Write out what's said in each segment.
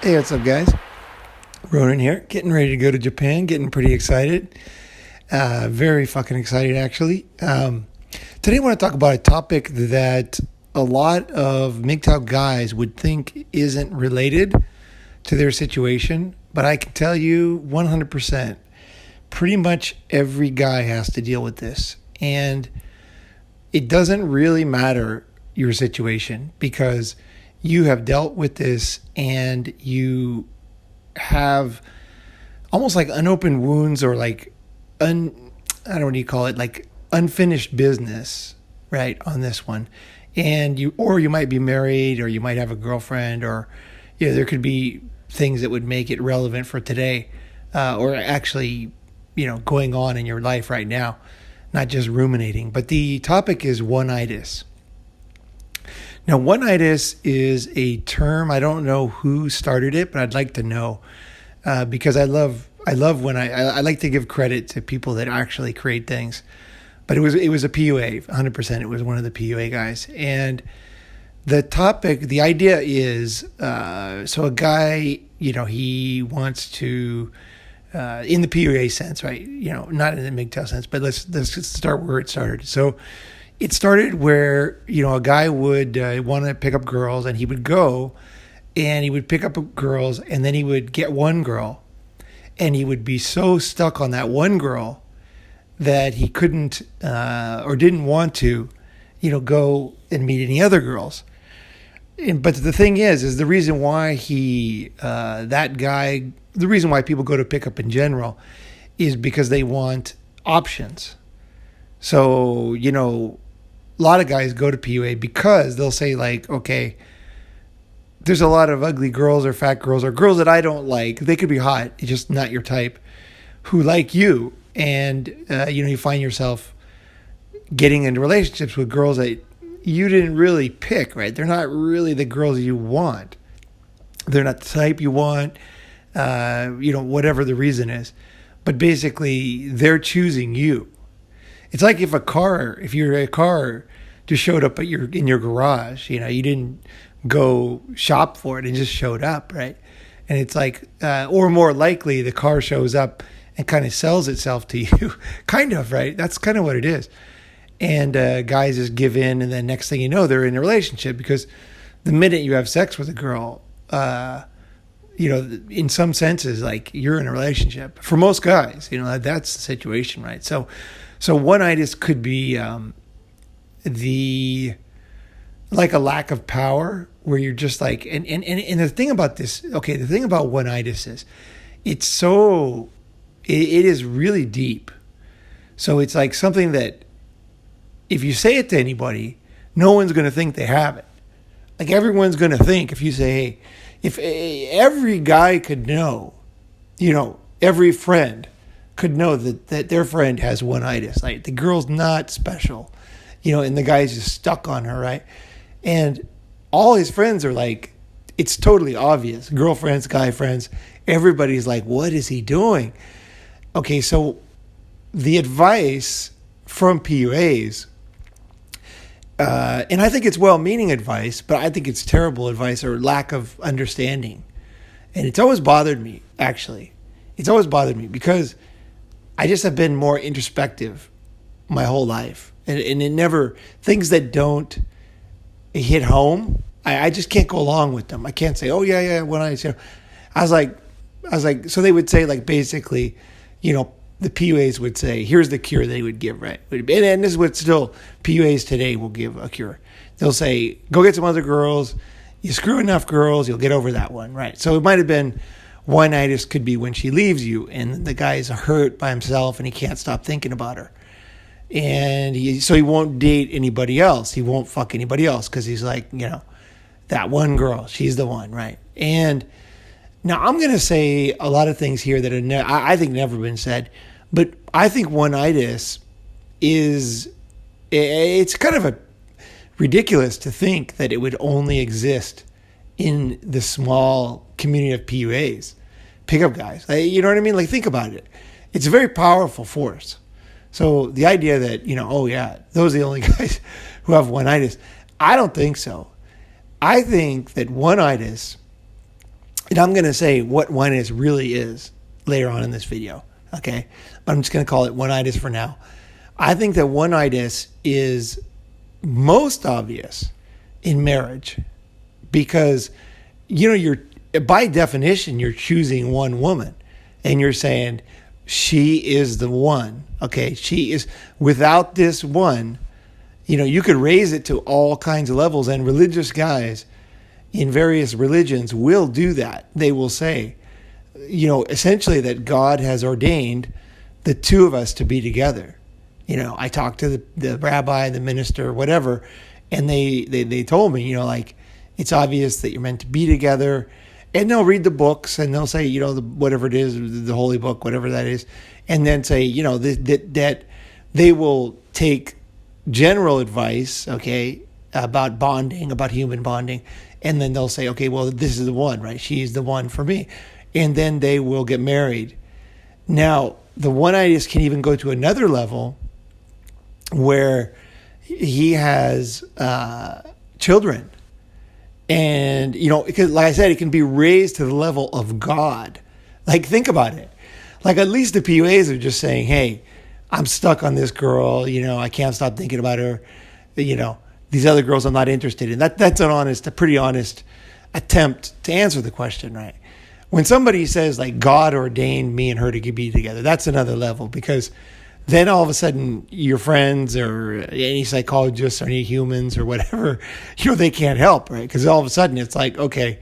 Hey, what's up, guys? Ronin here, getting ready to go to Japan, getting pretty excited. Very fucking excited, actually. Today I want to talk about a topic that a lot of MGTOW guys would think isn't related to their situation, but I can tell you 100%, pretty much every guy has to deal with this. And it doesn't really matter your situation because you have dealt with this and you have almost like unopened wounds or like I don't know what do you call it, like unfinished business, right, on this one. And you might be married, or you might have a girlfriend, or there could be things that would make it relevant for today, or actually going on in your life right now, not just ruminating. But the topic is Oneitis. Now, Oneitis is a term. I don't know who started it, but I'd like to know, because I love when I like to give credit to people that actually create things. But it was a PUA, 100%. It was one of the PUA guys. And the topic, the idea is, so a guy, he wants to, in the PUA sense, right? Not in the MGTOW sense, but let's start where it started. So it started where, a guy would want to pick up girls, and he would go and he would pick up girls, and then he would get one girl, and he would be so stuck on that one girl that he couldn't or didn't want to, go and meet any other girls. But the thing is the reason why the reason why people go to pickup in general is because they want options. So, a lot of guys go to PUA because they'll say, like, okay, there's a lot of ugly girls or fat girls or girls that I don't like. They could be hot, it's just not your type, who like you. And, you find yourself getting into relationships with girls that you didn't really pick, right? They're not really the girls you want. They're not the type you want, whatever the reason is. But basically, they're choosing you. It's like if your car just showed up in your garage, you didn't go shop for it and just showed up, right? And it's like, or more likely, the car shows up and kind of sells itself to you, kind of, right? That's kind of what it is. And guys just give in, and then next thing you know, they're in a relationship, because the minute you have sex with a girl, in some senses, like, you're in a relationship. For most guys, that's the situation, right? So Oneitis could be like a lack of power, where you're just like, and the thing about this, okay, the thing about Oneitis is, it is really deep. So it's like something that if you say it to anybody, no one's going to think they have it. Like, everyone's going to think, if you say, hey, if every guy could know, every friend could know that their friend has Oneitis, like, the girl's not special, and the guy's just stuck on her, right? And all his friends are like, it's totally obvious. Girlfriends, guy friends, everybody's like, what is he doing? Okay, so the advice from PUAs, and I think it's well-meaning advice, but I think it's terrible advice or lack of understanding. And it's always bothered me, actually. It's always bothered me because I just have been more introspective my whole life. And it never, things that don't hit home, I just can't go along with them. I can't say, oh, yeah, when I was like, so they would say, like, basically, the PUAs would say, here's the cure they would give, right? And this is what still PUAs today will give a cure. They'll say, go get some other girls. You screw enough girls, you'll get over that one, right? So it might have been, Oneitis could be when she leaves you and the guy's hurt by himself and he can't stop thinking about her. And so he won't date anybody else. He won't fuck anybody else because he's like, that one girl, she's the one, right? And now I'm going to say a lot of things here that are I think never been said, but I think Oneitis it's kind of ridiculous to think that it would only exist in the small community of PUAs, pickup guys. You know what I mean? Like, think about it. It's a very powerful force. So the idea that, oh yeah, those are the only guys who have Oneitis, I don't think so. I think that Oneitis And I'm going to say what oneitis really is later on in this video, okay? But I'm just going to call it oneitis for now. I think that oneitis is most obvious in marriage because, you're by definition, you're choosing one woman and you're saying she is the one, okay? She is, without this one, you could raise it to all kinds of levels, and religious guys in various religions will do that. They will say, essentially that God has ordained the two of us to be together. I talked to the rabbi, the minister, whatever, and they told me, it's obvious that you're meant to be together. And they'll read the books and they'll say, whatever it is, the holy book, whatever that is, and then say, that they will take general advice, okay, about bonding, about human bonding, and then they'll say, okay, well, this is the one, right? She's the one for me. And then they will get married. Now, the oneitis can even go to another level where he has children. And, because like I said, it can be raised to the level of God. Like, think about it. Like, at least the PUAs are just saying, hey, I'm stuck on this girl. I can't stop thinking about her. These other girls I'm not interested in. That's a pretty honest attempt to answer the question, right? When somebody says, like, God ordained me and her to be together, that's another level, because then all of a sudden your friends or any psychologists or any humans or whatever, they can't help, right? Because all of a sudden it's like, okay,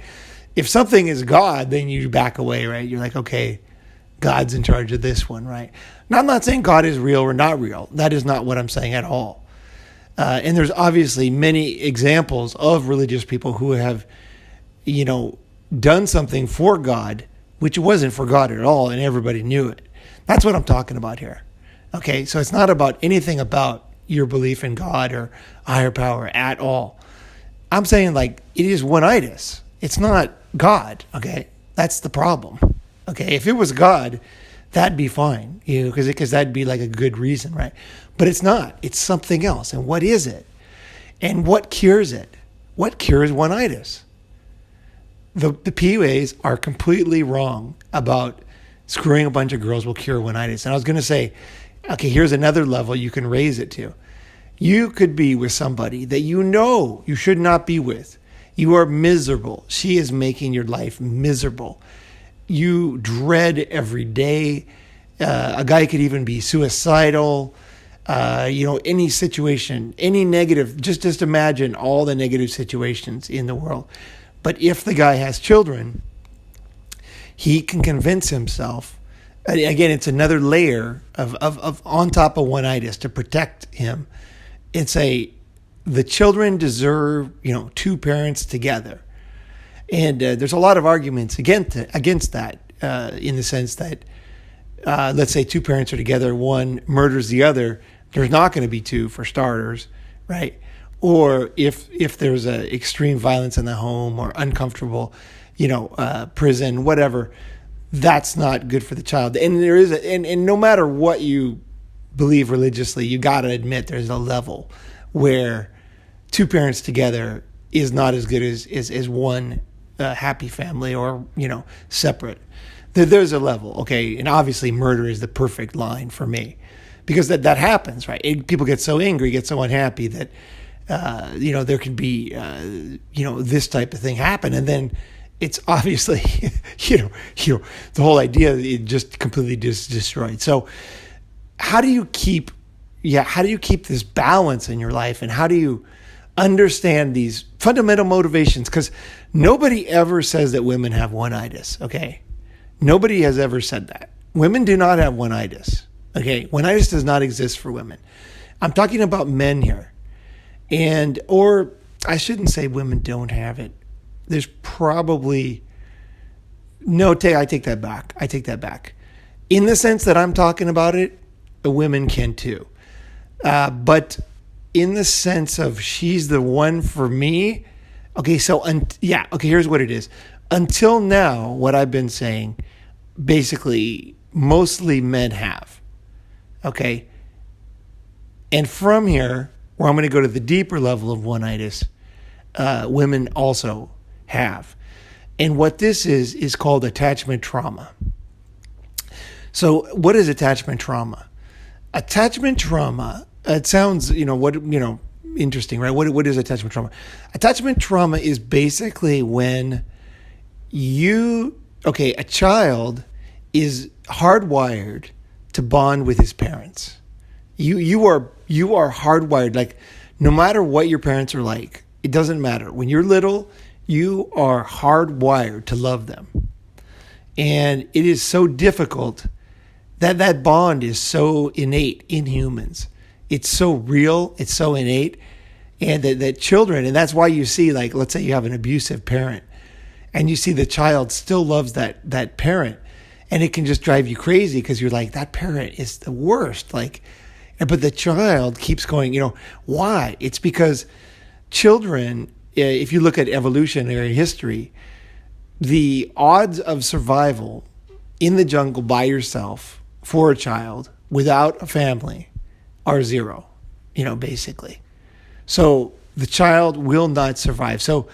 if something is God, then you back away, right? You're like, okay, God's in charge of this one, right? Now, I'm not saying God is real or not real. That is not what I'm saying at all. And there's obviously many examples of religious people who have, done something for God, which wasn't for God at all, and everybody knew it. That's what I'm talking about here. Okay, so it's not about anything about your belief in God or higher power at all. I'm saying, like, it is oneitis. It's not God, okay? That's the problem. Okay, if it was God, that'd be fine, because that'd be like a good reason, right? But it's not. It's something else. And what is it? And what cures it? What cures oneitis? The PUAs are completely wrong about screwing a bunch of girls will cure oneitis. And I was going to say, okay, here's another level you can raise it to. You could be with somebody that you should not be with. You are miserable. She is making your life miserable. You dread every day. A guy could even be suicidal. Any situation, any negative, just imagine all the negative situations in the world. But if the guy has children, he can convince himself. Again, it's another layer of on top of oneitis to protect him. It's the children deserve, two parents together. And there's a lot of arguments against that in the sense that, let's say two parents are together, one murders the other, there's not going to be two for starters, right? Or if there's a extreme violence in the home or uncomfortable, prison, whatever, that's not good for the child. And there is and no matter what you believe religiously, you got to admit there's a level where two parents together is not as good as one happy family or, separate. There's a level, okay? And obviously murder is the perfect line for me because that happens, right? People get so angry, get so unhappy that, there could be, this type of thing happen. And then it's obviously, the whole idea, it just completely destroyed. So how do you keep this balance in your life? And how do you understand these fundamental motivations? Because nobody ever says that women have oneitis, okay? Nobody has ever said that. Women do not have oneitis, okay? Oneitis does not exist for women. I'm talking about men here. Or I shouldn't say women don't have it. There's probably, I take that back. In the sense that I'm talking about it, women can too. But in the sense of she's the one for me, okay, here's what it is. Until now, what I've been saying, basically, mostly men have, okay? And from here, where I'm going to go to the deeper level of oneitis, women also have. And what this is called attachment trauma. So what is attachment trauma? Attachment trauma, it sounds, interesting, right? What is attachment trauma? Attachment trauma is basically when a child is hardwired to bond with his parents. You are hardwired, like no matter what your parents are like, it doesn't matter. When you're little, you are hardwired to love them. And it is so difficult that bond is so innate in humans. It's so real, it's so innate. And that children, and that's why you see, like, let's say you have an abusive parent and you see the child still loves that parent, and it can just drive you crazy because you're like, that parent is the worst. Like, but the child keeps going, why? It's because children, if you look at evolutionary history, the odds of survival in the jungle by yourself for a child without a family are zero, basically. So the child will not survive. So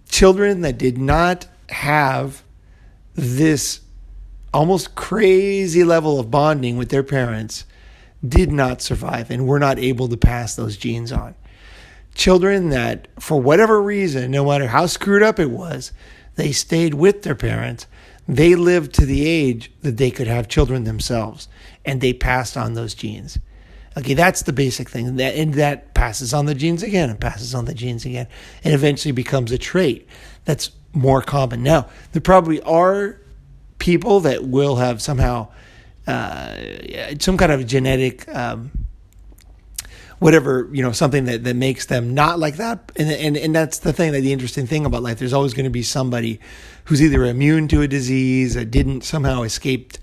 children that did not have this almost crazy level of bonding with their parents did not survive and were not able to pass those genes on. Children that, for whatever reason, no matter how screwed up it was, they stayed with their parents, they lived to the age that they could have children themselves, and they passed on those genes. Okay, that's the basic thing. And that passes on the genes again and passes on the genes again, and eventually becomes a trait that's more common. Now, there probably are people that will have somehow some kind of genetic something that makes them not like that. And that's the thing, that the interesting thing about life. There's always going to be somebody who's either immune to a disease, or didn't somehow escaped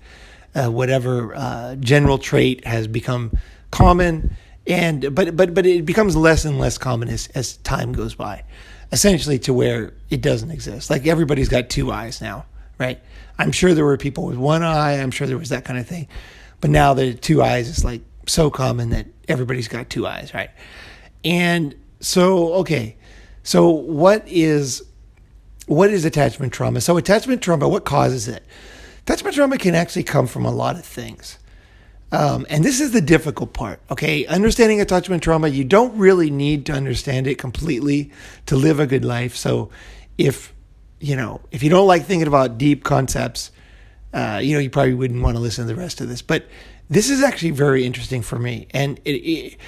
whatever general trait has become common, but it becomes less and less common as time goes by, essentially to where it doesn't exist. Like, everybody's got two eyes now, right? I'm sure there were people with one eye. I'm sure there was that kind of thing. But now the two eyes is like so common that everybody's got two eyes, right? And so what is attachment trauma? So attachment trauma, what causes it? Attachment trauma can actually come from a lot of things. And this is the difficult part, okay? Understanding attachment trauma, you don't really need to understand it completely to live a good life. So if you don't like thinking about deep concepts, you probably wouldn't want to listen to the rest of this. But this is actually very interesting for me. And it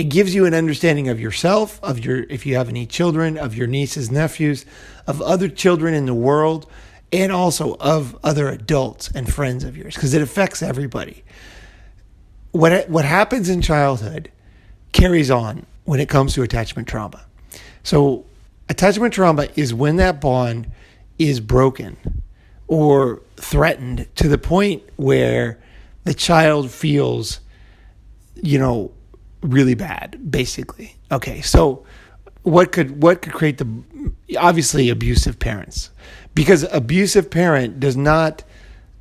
gives you an understanding of yourself, if you have any children, of your nieces, nephews, of other children in the world, and also of other adults and friends of yours, because it affects everybody. What happens in childhood carries on when it comes to attachment trauma. So attachment trauma is when that bond is broken or threatened to the point where the child feels, really bad, basically. Okay, so what could create obviously abusive parents, because abusive parent does not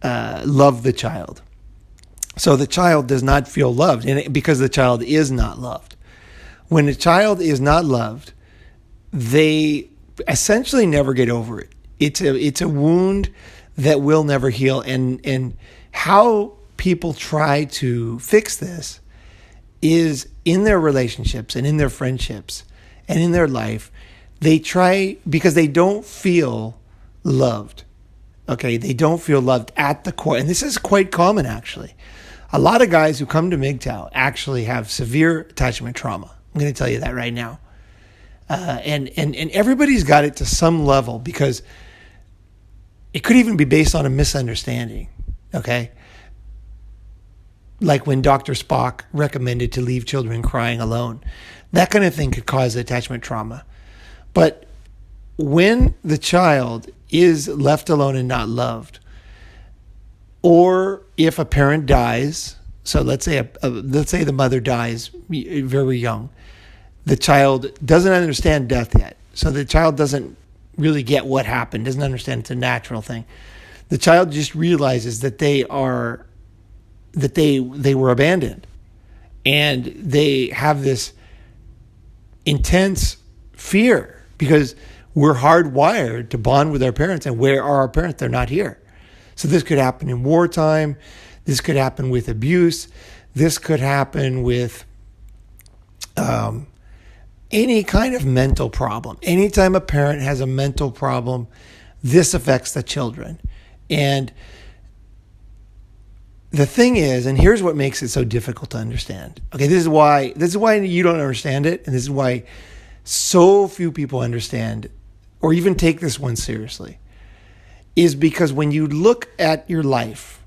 love the child. So the child does not feel loved, and because the child is not loved. When a child is not loved, they essentially never get over it. It's a wound that will never heal. And how people try to fix this is in their relationships and in their friendships and in their life. They try, because they don't feel loved. Okay, they don't feel loved at the core. And this is quite common, actually. A lot of guys who come to MGTOW actually have severe attachment trauma. I'm going to tell you that right now. And everybody's got it to some level, because it could even be based on a misunderstanding, okay? Like when Dr. Spock recommended to leave children crying alone. That kind of thing could cause attachment trauma. But when the child is left alone and not loved, or if a parent dies, so let's say the mother dies very young, the child doesn't understand death yet. So the child doesn't really get what happened, doesn't understand it's a natural thing. The child just realizes that they were abandoned, and they have this intense fear, because we're hardwired to bond with our parents. And where are our parents? They're not here. So this could happen in wartime. This could happen with abuse. This could happen with any kind of mental problem. Anytime a parent has a mental problem, this affects the children. And the thing is, and here's what makes it so difficult to understand. Okay, this is why you don't understand it, and this is why so few people understand or even take this one seriously, is because when you look at your life,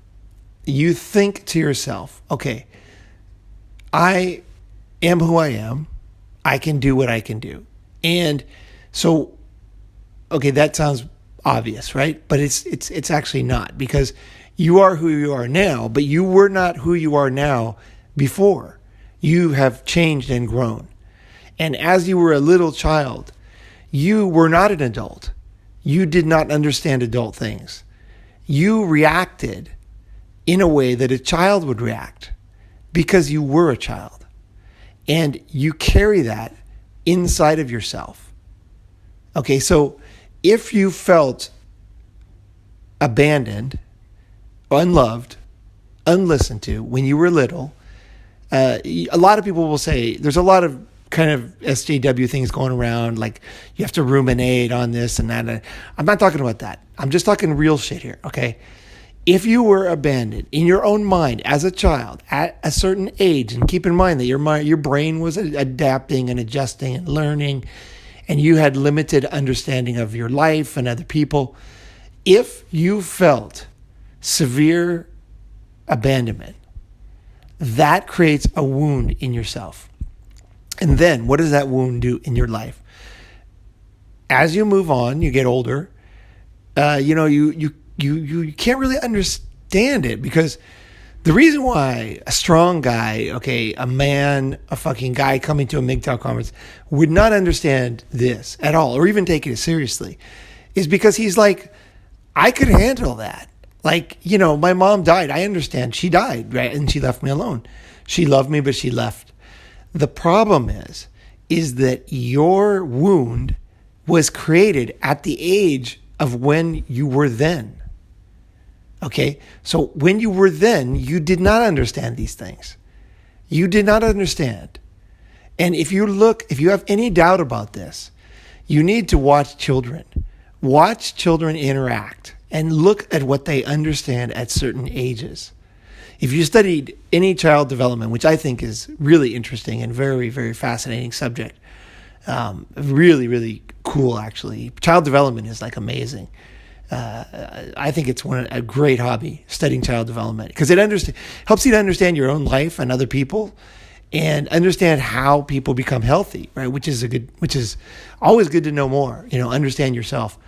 you think to yourself, okay, I am who I am. I can do what I can do. And so, okay, that sounds obvious, right? But it's actually not, because you are who you are now, but you were not who you are now before. You have changed and grown. And as you were a little child, you were not an adult. You did not understand adult things. You reacted in a way that a child would react because you were a child. And you carry that inside of yourself. Okay, so if you felt abandoned, unloved, unlistened to when you were little, a lot of people will say there's a lot of kind of SJW things going around, like you have to ruminate on this and that. I'm not talking about that. I'm just talking real shit here, okay? If you were abandoned in your own mind as a child at a certain age, and keep in mind that your brain was adapting and adjusting and learning, and you had limited understanding of your life and other people, if you felt severe abandonment, that creates a wound in yourself. And then what does that wound do in your life? As you move on, you get older, you can't really understand it, because the reason why a strong guy, okay, a man, a fucking guy coming to a MGTOW conference would not understand this at all, or even take it seriously, is because he's like, I could handle that. Like, my mom died. I understand. She died, right? And she left me alone. She loved me, but she left. The problem is that your wound was created at the age of when you were then. Okay? So when you were then, you did not understand these things. You did not understand. And if you have any doubt about this, you need to watch children. Watch children interact and look at what they understand at certain ages. If you studied any child development, which I think is really interesting and very, very fascinating subject, really, really cool, actually. Child development is like amazing. I think it's a great hobby, studying child development, because it helps you to understand your own life and other people, and understand how people become healthy, right? Which is always good to know more. Understand yourself.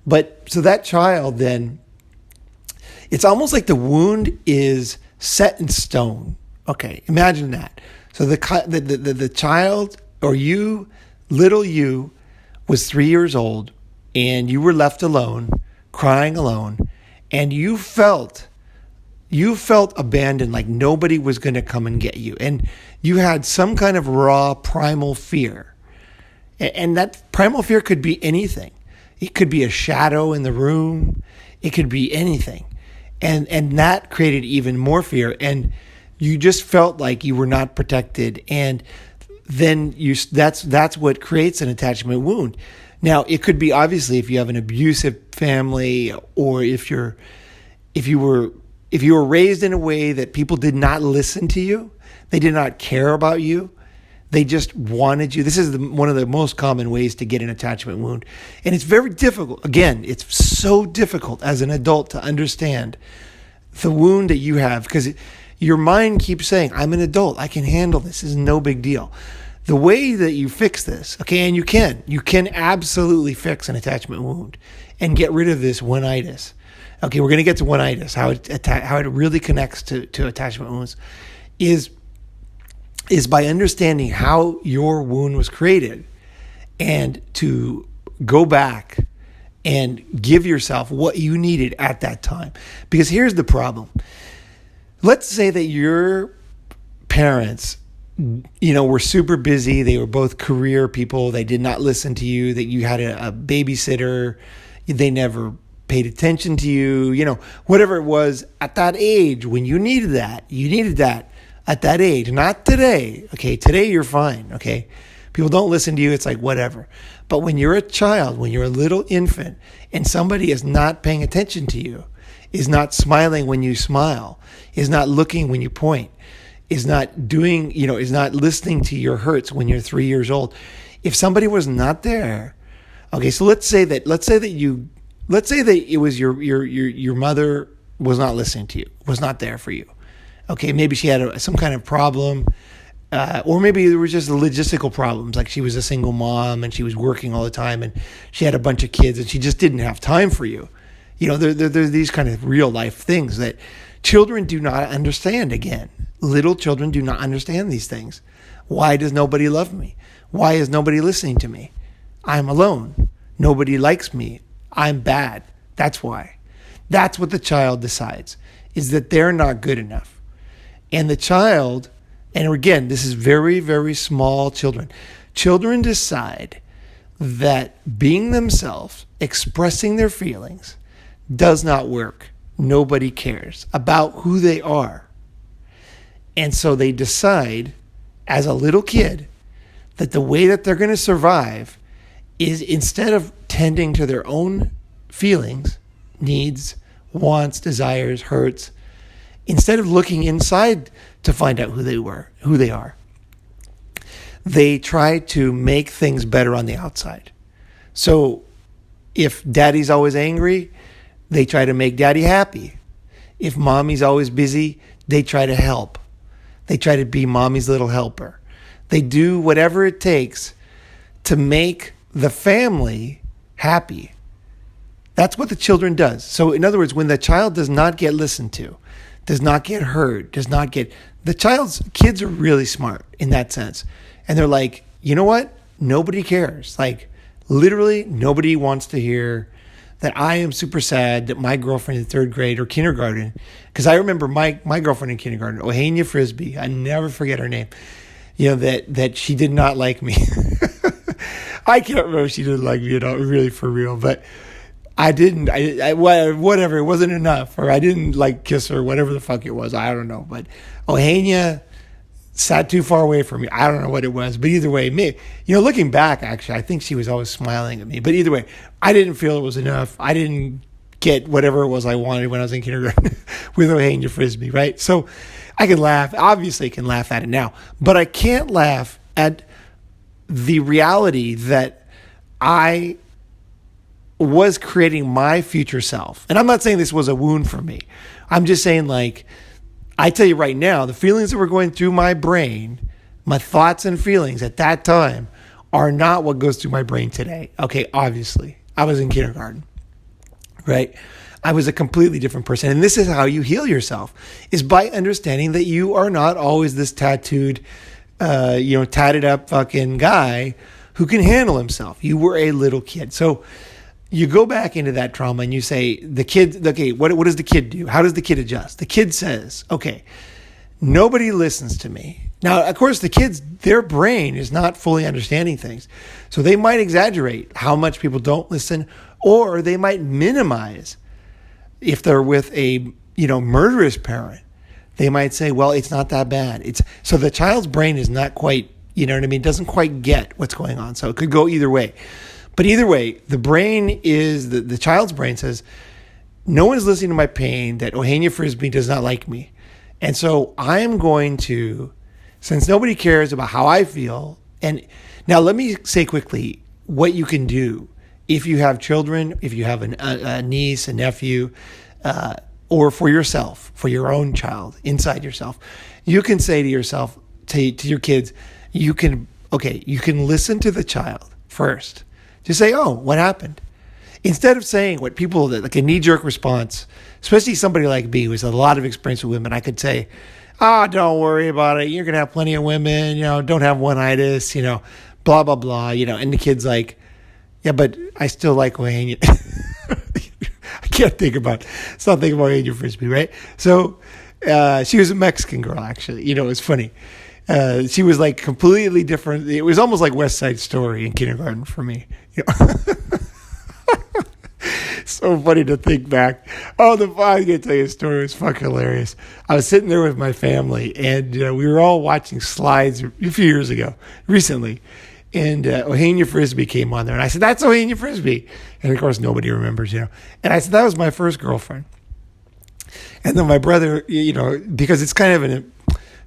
But so that child, then, it's almost like the wound is set in stone. Okay, imagine that. So the child, or you, little you, was 3 years old, and you were left alone, crying alone, and you felt abandoned, like nobody was going to come and get you, and you had some kind of raw primal fear, and that primal fear could be anything. It could be a shadow in the room. It could be anything. And that created even more fear. And you just felt like you were not protected. And then that's what creates an attachment wound. Now, it could be, obviously, if you have an abusive family, or if you were raised in a way that people did not listen to you, they did not care about you, they just wanted you. This is one of the most common ways to get an attachment wound. And it's very difficult. Again, it's so difficult as an adult to understand the wound that you have, because your mind keeps saying, I'm an adult. I can handle this. This is no big deal. The way that you fix this, okay, and you can absolutely fix an attachment wound and get rid of this Oneitis. Okay, we're going to get to Oneitis, how it really connects to attachment wounds, is by understanding how your wound was created, and to go back and give yourself what you needed at that time. Because here's the problem. Let's say that your parents were super busy. They were both career people. They did not listen to you, that you had a babysitter. They never paid attention to you, whatever it was at that age when you needed that at that age, not today. Okay. Today you're fine. Okay. People don't listen to you. It's like, whatever. But when you're a child, when you're a little infant and somebody is not paying attention to you, is not smiling when you smile, is not looking when you point, is not doing, is not listening to your hurts when you're 3 years old. If somebody was not there, okay, so let's say that it was your mother was not listening to you, was not there for you. Okay, maybe she had some kind of problem, or maybe there was just logistical problems, like she was a single mom and she was working all the time and she had a bunch of kids and she just didn't have time for you. There's these kind of real life things that children do not understand. Again, little children do not understand these things. Why does nobody love me? Why is nobody listening to me? I'm alone. Nobody likes me. I'm bad. That's why. That's what the child decides, is that they're not good enough. And the child, and again, this is very, very small children. Children decide that being themselves, expressing their feelings, does not work. Nobody cares about who they are. And so they decide, as a little kid, that the way that they're going to survive is, instead of tending to their own feelings, needs, wants, desires, hurts, instead of looking inside to find out who they are, they try to make things better on the outside. So if daddy's always angry, they try to make daddy happy. If mommy's always busy, they try to help. They try to be mommy's little helper. They do whatever it takes to make the family happy. That's what the children does. So in other words, when the child does not get listened to, does not get heard, kids are really smart in that sense. And they're like, you know what? Nobody cares. Like, literally nobody wants to hear that I am super sad that my girlfriend in third grade or kindergarten, because I remember my girlfriend in kindergarten, Ohania Frisbee, I never forget her name, that she did not like me. I can't remember if she didn't like me at all, really, for real, but I didn't, whatever, it wasn't enough, or I didn't kiss her, whatever the fuck it was, I don't know, but Ohania sat too far away from me. I don't know what it was, but either way, looking back, actually, I think she was always smiling at me. But either way, I didn't feel it was enough. I didn't get whatever it was I wanted when I was in kindergarten with Ohania Frisbee, right? So I can laugh. Obviously, I can laugh at it now, but I can't laugh at the reality that I was creating my future self. And I'm not saying this was a wound for me. I'm just saying, I tell you right now, the feelings that were going through my brain, my thoughts and feelings at that time, are not what goes through my brain today. Okay, obviously. I was in kindergarten, right? I was a completely different person. And this is how you heal yourself, is by understanding that you are not always this tattooed, tatted up fucking guy who can handle himself. You were a little kid. So you go back into that trauma and you say, the kid, okay, what does the kid do? How does the kid adjust? The kid says, okay, nobody listens to me. Now, of course, the kids, their brain is not fully understanding things. So they might exaggerate how much people don't listen, or they might minimize. If they're with a, murderous parent, they might say, well, it's not that bad. So the child's brain is not quite, doesn't quite get what's going on. So it could go either way. But either way, the brain is, the child's brain says, no one is listening to my pain, that Ohania Frisbee does not like me. And so I am going to, since nobody cares about how I feel, and now let me say quickly what you can do if you have children, if you have a niece, a nephew, or for yourself, for your own child, inside yourself. You can say to yourself, to your kids, you can listen to the child first. Just say, oh, what happened? Instead of saying what people, like a knee-jerk response, especially somebody like me who has a lot of experience with women, I could say, don't worry about it. You're going to have plenty of women, don't have Oneitis, blah, blah, blah, and the kid's like, yeah, but I still like Ohania. I can't think about Ohania Frisbee, right? So she was a Mexican girl, actually. It's funny. She was like completely different. It was almost like West Side Story in kindergarten for me. You know? So funny to think back. Oh, I'm going to tell you a story. It was fucking hilarious. I was sitting there with my family, and we were all watching slides a few years ago, recently. And Ohania Frisbee came on there. And I said, that's Ohania Frisbee. And, of course, nobody remembers, you know. And I said, that was my first girlfriend. And then my brother, you know, because it's kind of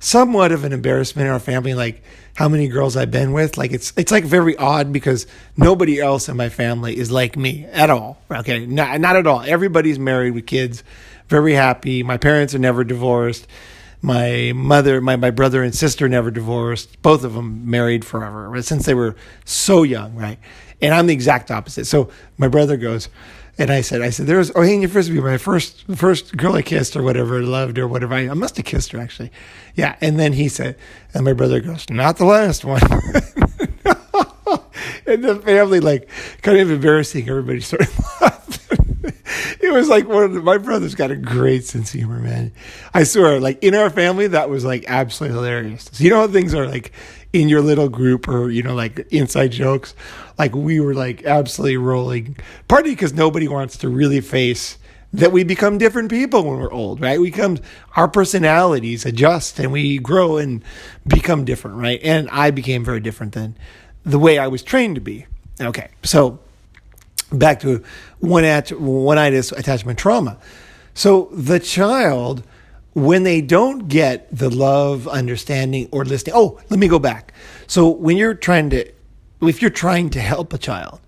somewhat of an embarrassment in our family, like how many girls I've been with. Like it's like very odd because nobody else in my family is like me at all. Okay, not at all. Everybody's married with kids, very happy. My parents are never divorced. My mother, my brother and sister never divorced. Both of them married forever since they were so young, right? And I'm the exact opposite. So my brother goes, and I said, there's Ohania Frisbee, my first girl I kissed or whatever, loved or whatever. I must have kissed her actually. Yeah. And then he said, and my brother goes, not the last one. And the family, like, kind of embarrassing. Everybody started laughing. It was like my brother's got a great sense of humor, man. I swear, like in our family, that was like absolutely hilarious. So you know how things are like in your little group or, you know, like inside jokes. Like we were like absolutely rolling, partly because nobody wants to really face that we become different people when we're old, right? Our personalities adjust and we grow and become different, right? And I became very different than the way I was trained to be. Okay, so back to Oneitis attachment trauma. So the child, when they don't get the love, understanding, or listening. Oh, let me go back. So if you're trying to help a child,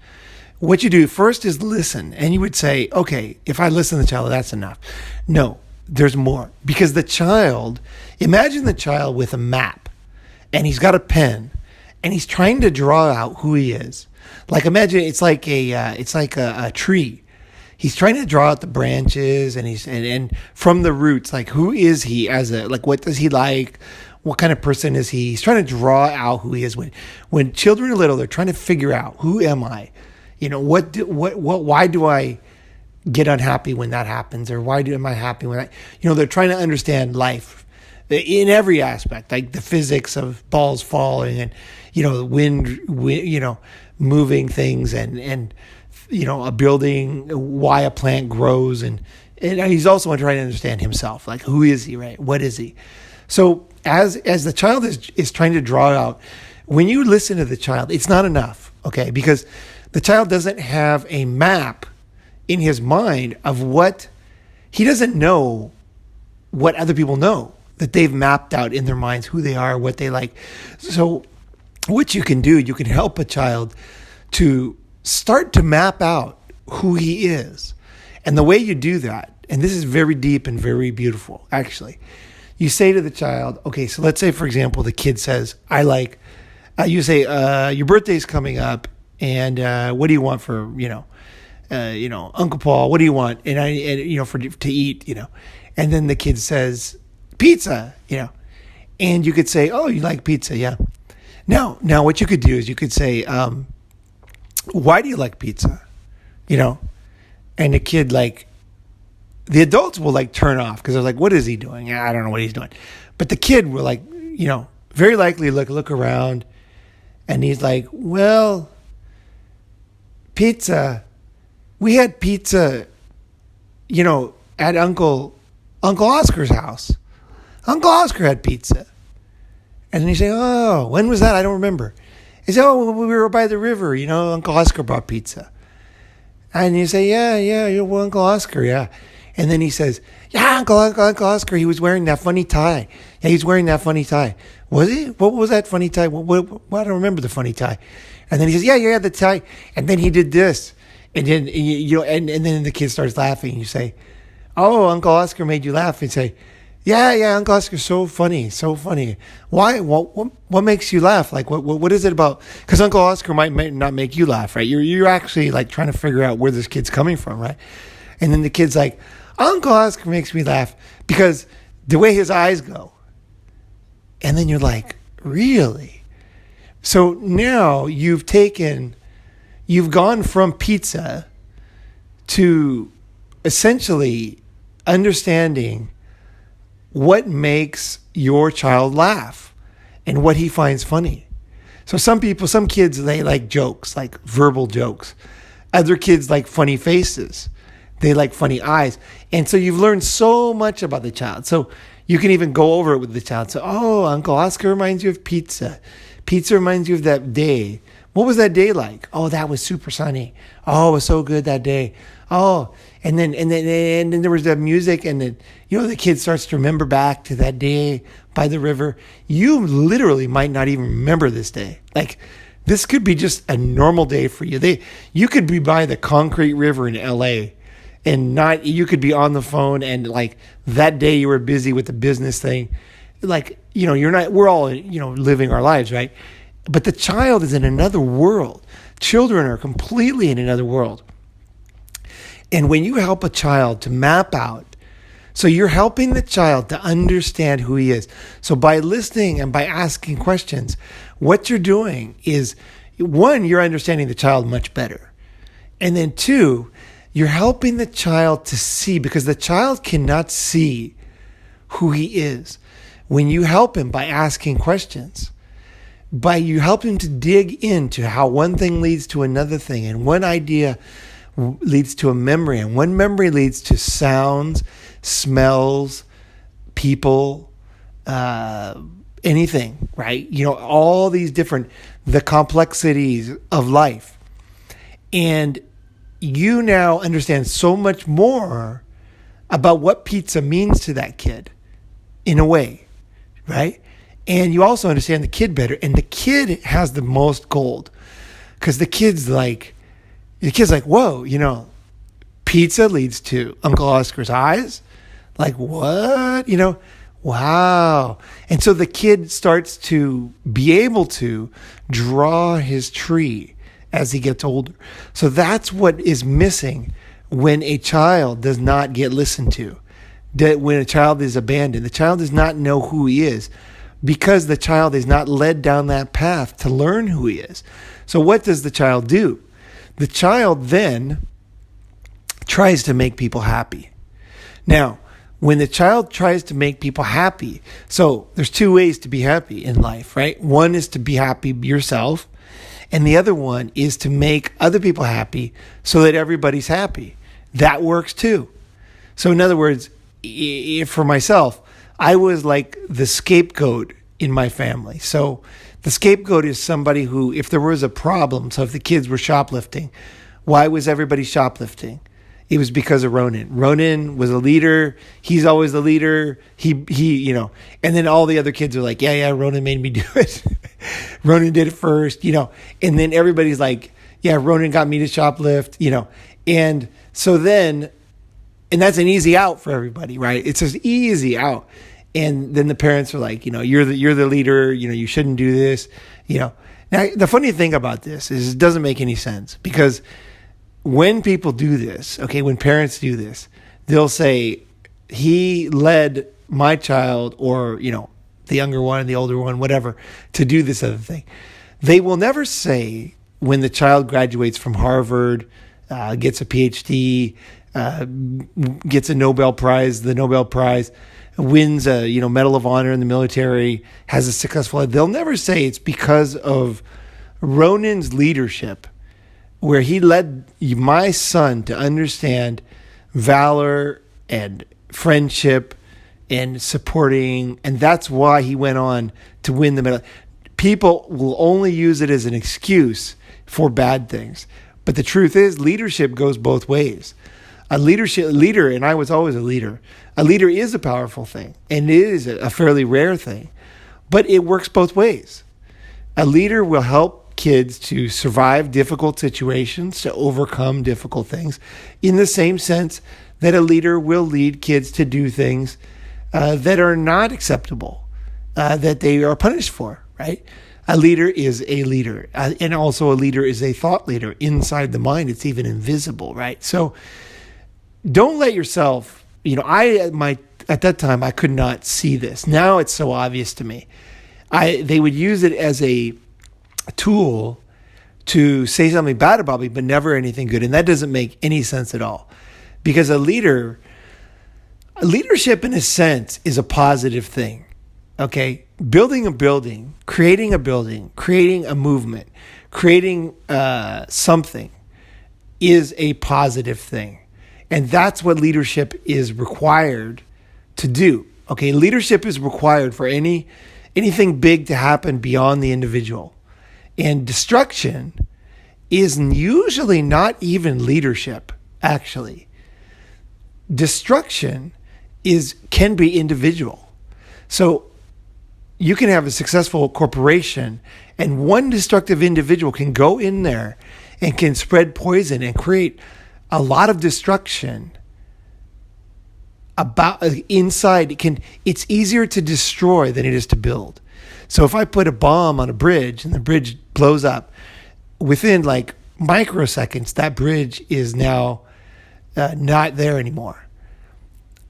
what you do first is listen. And you would say, okay, if I listen to the child, that's enough. No, there's more. Because imagine the child with a map and he's got a pen and he's trying to draw out who he is. Like imagine it's like a tree. He's trying to draw out the branches and from the roots, like who is he what does he like? What kind of person is he? He's trying to draw out who he is. When children are little, they're trying to figure out, who am I? You know, why do I get unhappy when that happens? Or am I happy when they're trying to understand life in every aspect, like the physics of balls falling and, you know, the wind, moving things and you know, a building, why a plant grows. And he's also trying to understand himself, like who is he, right? What is he? So as the child is trying to draw out, when you listen to the child, it's not enough, okay? Because the child doesn't have a map in his mind of he doesn't know what other people know, that they've mapped out in their minds who they are, what they like. So what you can do, you can help a child to start to map out who he is. And the way you do that, and this is very deep and very beautiful, actually, you say to the child, okay, so let's say, for example, the kid says, you say, your birthday's coming up, and what do you want for, Uncle Paul, what do you want? To eat, and then the kid says, pizza, and you could say, oh, you like pizza, yeah. Now what you could do is you could say, why do you like pizza? And the kid, the adults will turn off because they're like, what is he doing? I don't know what he's doing. But the kid will very likely look around and he's like, well, pizza. We had pizza, at Uncle Oscar's house. Uncle Oscar had pizza. And then you say, oh, when was that? I don't remember. He said, oh, we were by the river, Uncle Oscar brought pizza. And you say, yeah, well, Uncle Oscar, yeah. And then he says, yeah, Uncle Oscar, he was wearing that funny tie. Yeah, he's wearing that funny tie. Was he? What was that funny tie? What, I don't remember the funny tie. And then he says, yeah, the tie. And then he did this. And then, and then the kid starts laughing. You say, oh, Uncle Oscar made you laugh. And say, yeah, Uncle Oscar's so funny. Why? What makes you laugh? What is it about? Because Uncle Oscar might not make you laugh, right? You're actually trying to figure out where this kid's coming from, right? And then the kid's like, Uncle Oscar makes me laugh because the way his eyes go. And then you're like, really? So now you've gone from pizza to essentially understanding what makes your child laugh. and what he finds funny. So some kids, they like jokes, like verbal jokes. Other kids like funny faces. They like funny eyes. And so you've learned so much about the child. So you can even go over it with the child. So, oh, Uncle Oscar reminds you of pizza. Pizza reminds you of that day. What was that day like? Oh, that was super sunny. Oh, it was so good that day. Oh, and then there was the music, and then, the kid starts to remember back to that day by the river. You literally might not even remember this day. Like, this could be just a normal day for you. You could be by the concrete river in LA, and you could be on the phone, and like that day you were busy with the business thing. Like, we're all, living our lives, right? But the child is in another world. Children are completely in another world. And when you help a child to map out, so you're helping the child to understand who he is. So by listening and by asking questions, what you're doing is, one, you're understanding the child much better. And then two, you're helping the child to see, because the child cannot see who he is. When you help him by asking questions, you help him to dig into how one thing leads to another thing, and one idea leads to a memory, and one memory leads to sounds, smells, people, anything, right? All these the complexities of life. And you now understand so much more about what pizza means to that kid, in a way, right? And you also understand the kid better, and the kid has the most gold, because the kid's like, whoa, pizza leads to Uncle Oscar's eyes. Like, what? Wow. And so the kid starts to be able to draw his tree as he gets older. So that's what is missing when a child does not get listened to. When a child is abandoned, the child does not know who he is, because the child is not led down that path to learn who he is. So what does the child do? The child then tries to make people happy. Now, when the child tries to make people happy, so there's two ways to be happy in life, right? One is to be happy yourself, and the other one is to make other people happy so that everybody's happy. That works too. So in other words, for myself, I was like the scapegoat in my family. So the scapegoat is somebody who, if there was a problem, so if the kids were shoplifting, why was everybody shoplifting? It was because of Ronin. Ronin was a leader. He's always the leader. He, and then all the other kids are like, yeah, Ronin made me do it. Ronin did it first, and then everybody's like, yeah, Ronin got me to shoplift, and so then, and that's an easy out for everybody, right? It's an easy out. And then the parents are like, you're the leader, you shouldn't do this, Now, the funny thing about this is it doesn't make any sense, because when people do this, when parents do this, they'll say, he led my child, or, the younger one, the older one, whatever, to do this other thing. They will never say, when the child graduates from Harvard, gets a PhD, gets a Nobel Prize, wins a Medal of Honor in the military, has a successful life. They'll never say it's because of Ronin's leadership, where he led my son to understand valor and friendship and supporting, and that's why he went on to win the medal. People will only use it as an excuse for bad things. But the truth is, leadership goes both ways. A leader, and I was always a leader is a powerful thing, and it is a fairly rare thing, but it works both ways. A leader will help kids to survive difficult situations, to overcome difficult things, in the same sense that a leader will lead kids to do things that are not acceptable, that they are punished for, right? A leader is a leader, and also a leader is a thought leader. Inside the mind, it's even invisible, right? So don't let yourself, at that time, I could not see this. Now it's so obvious to me. They would use it as a tool to say something bad about me, but never anything good. And that doesn't make any sense at all. Because leadership in a sense is a positive thing. Okay? building a building, creating a movement, creating something is a positive thing. And that's what leadership is required to do. Okay, leadership is required for anything big to happen beyond the individual. And destruction is usually not even leadership, actually. Destruction can be individual. So you can have a successful corporation, and one destructive individual can go in there and can spread poison and create a lot of destruction about inside. It's easier to destroy than it is to build. So if I put a bomb on a bridge and the bridge blows up, within like microseconds, that bridge is now not there anymore.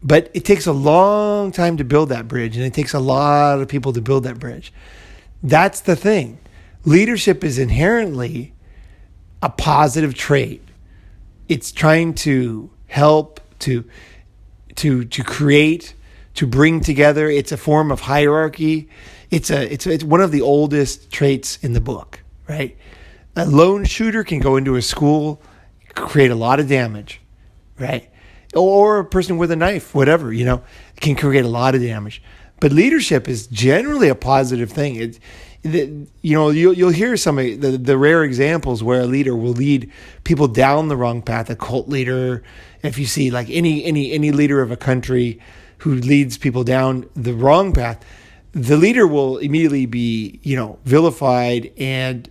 But it takes a long time to build that bridge, and it takes a lot of people to build that bridge. That's the thing. Leadership is inherently a positive trait. It's trying to help, to create, to bring together. It's a form of hierarchy. It's one of the oldest traits in the book, right? A lone shooter can go into a school, create a lot of damage, right? Or a person with a knife, whatever, can create a lot of damage. But leadership is generally a positive thing. You'll hear some of the rare examples where a leader will lead people down the wrong path. A cult leader, if you see like any leader of a country who leads people down the wrong path, the leader will immediately be, vilified, and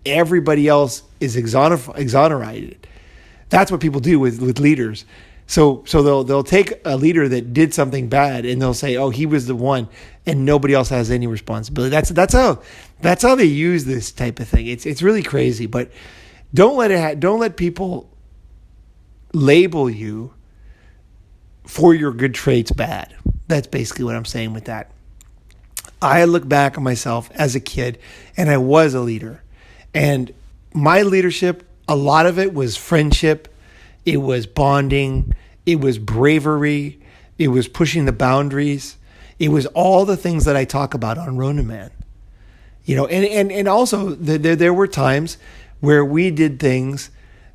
everybody else is exonerated. That's what people do with leaders. So they'll take a leader that did something bad, and they'll say, "Oh, he was the one," and nobody else has any responsibility. That's how they use this type of thing. It's really crazy. But don't let people label you for your good traits bad. That's basically what I'm saying with that. I look back on myself as a kid, and I was a leader, and my leadership, a lot of it was friendship. It was bonding. It was bravery. It was pushing the boundaries. It was all the things that I talk about on Ronin Man. And also there were times where we did things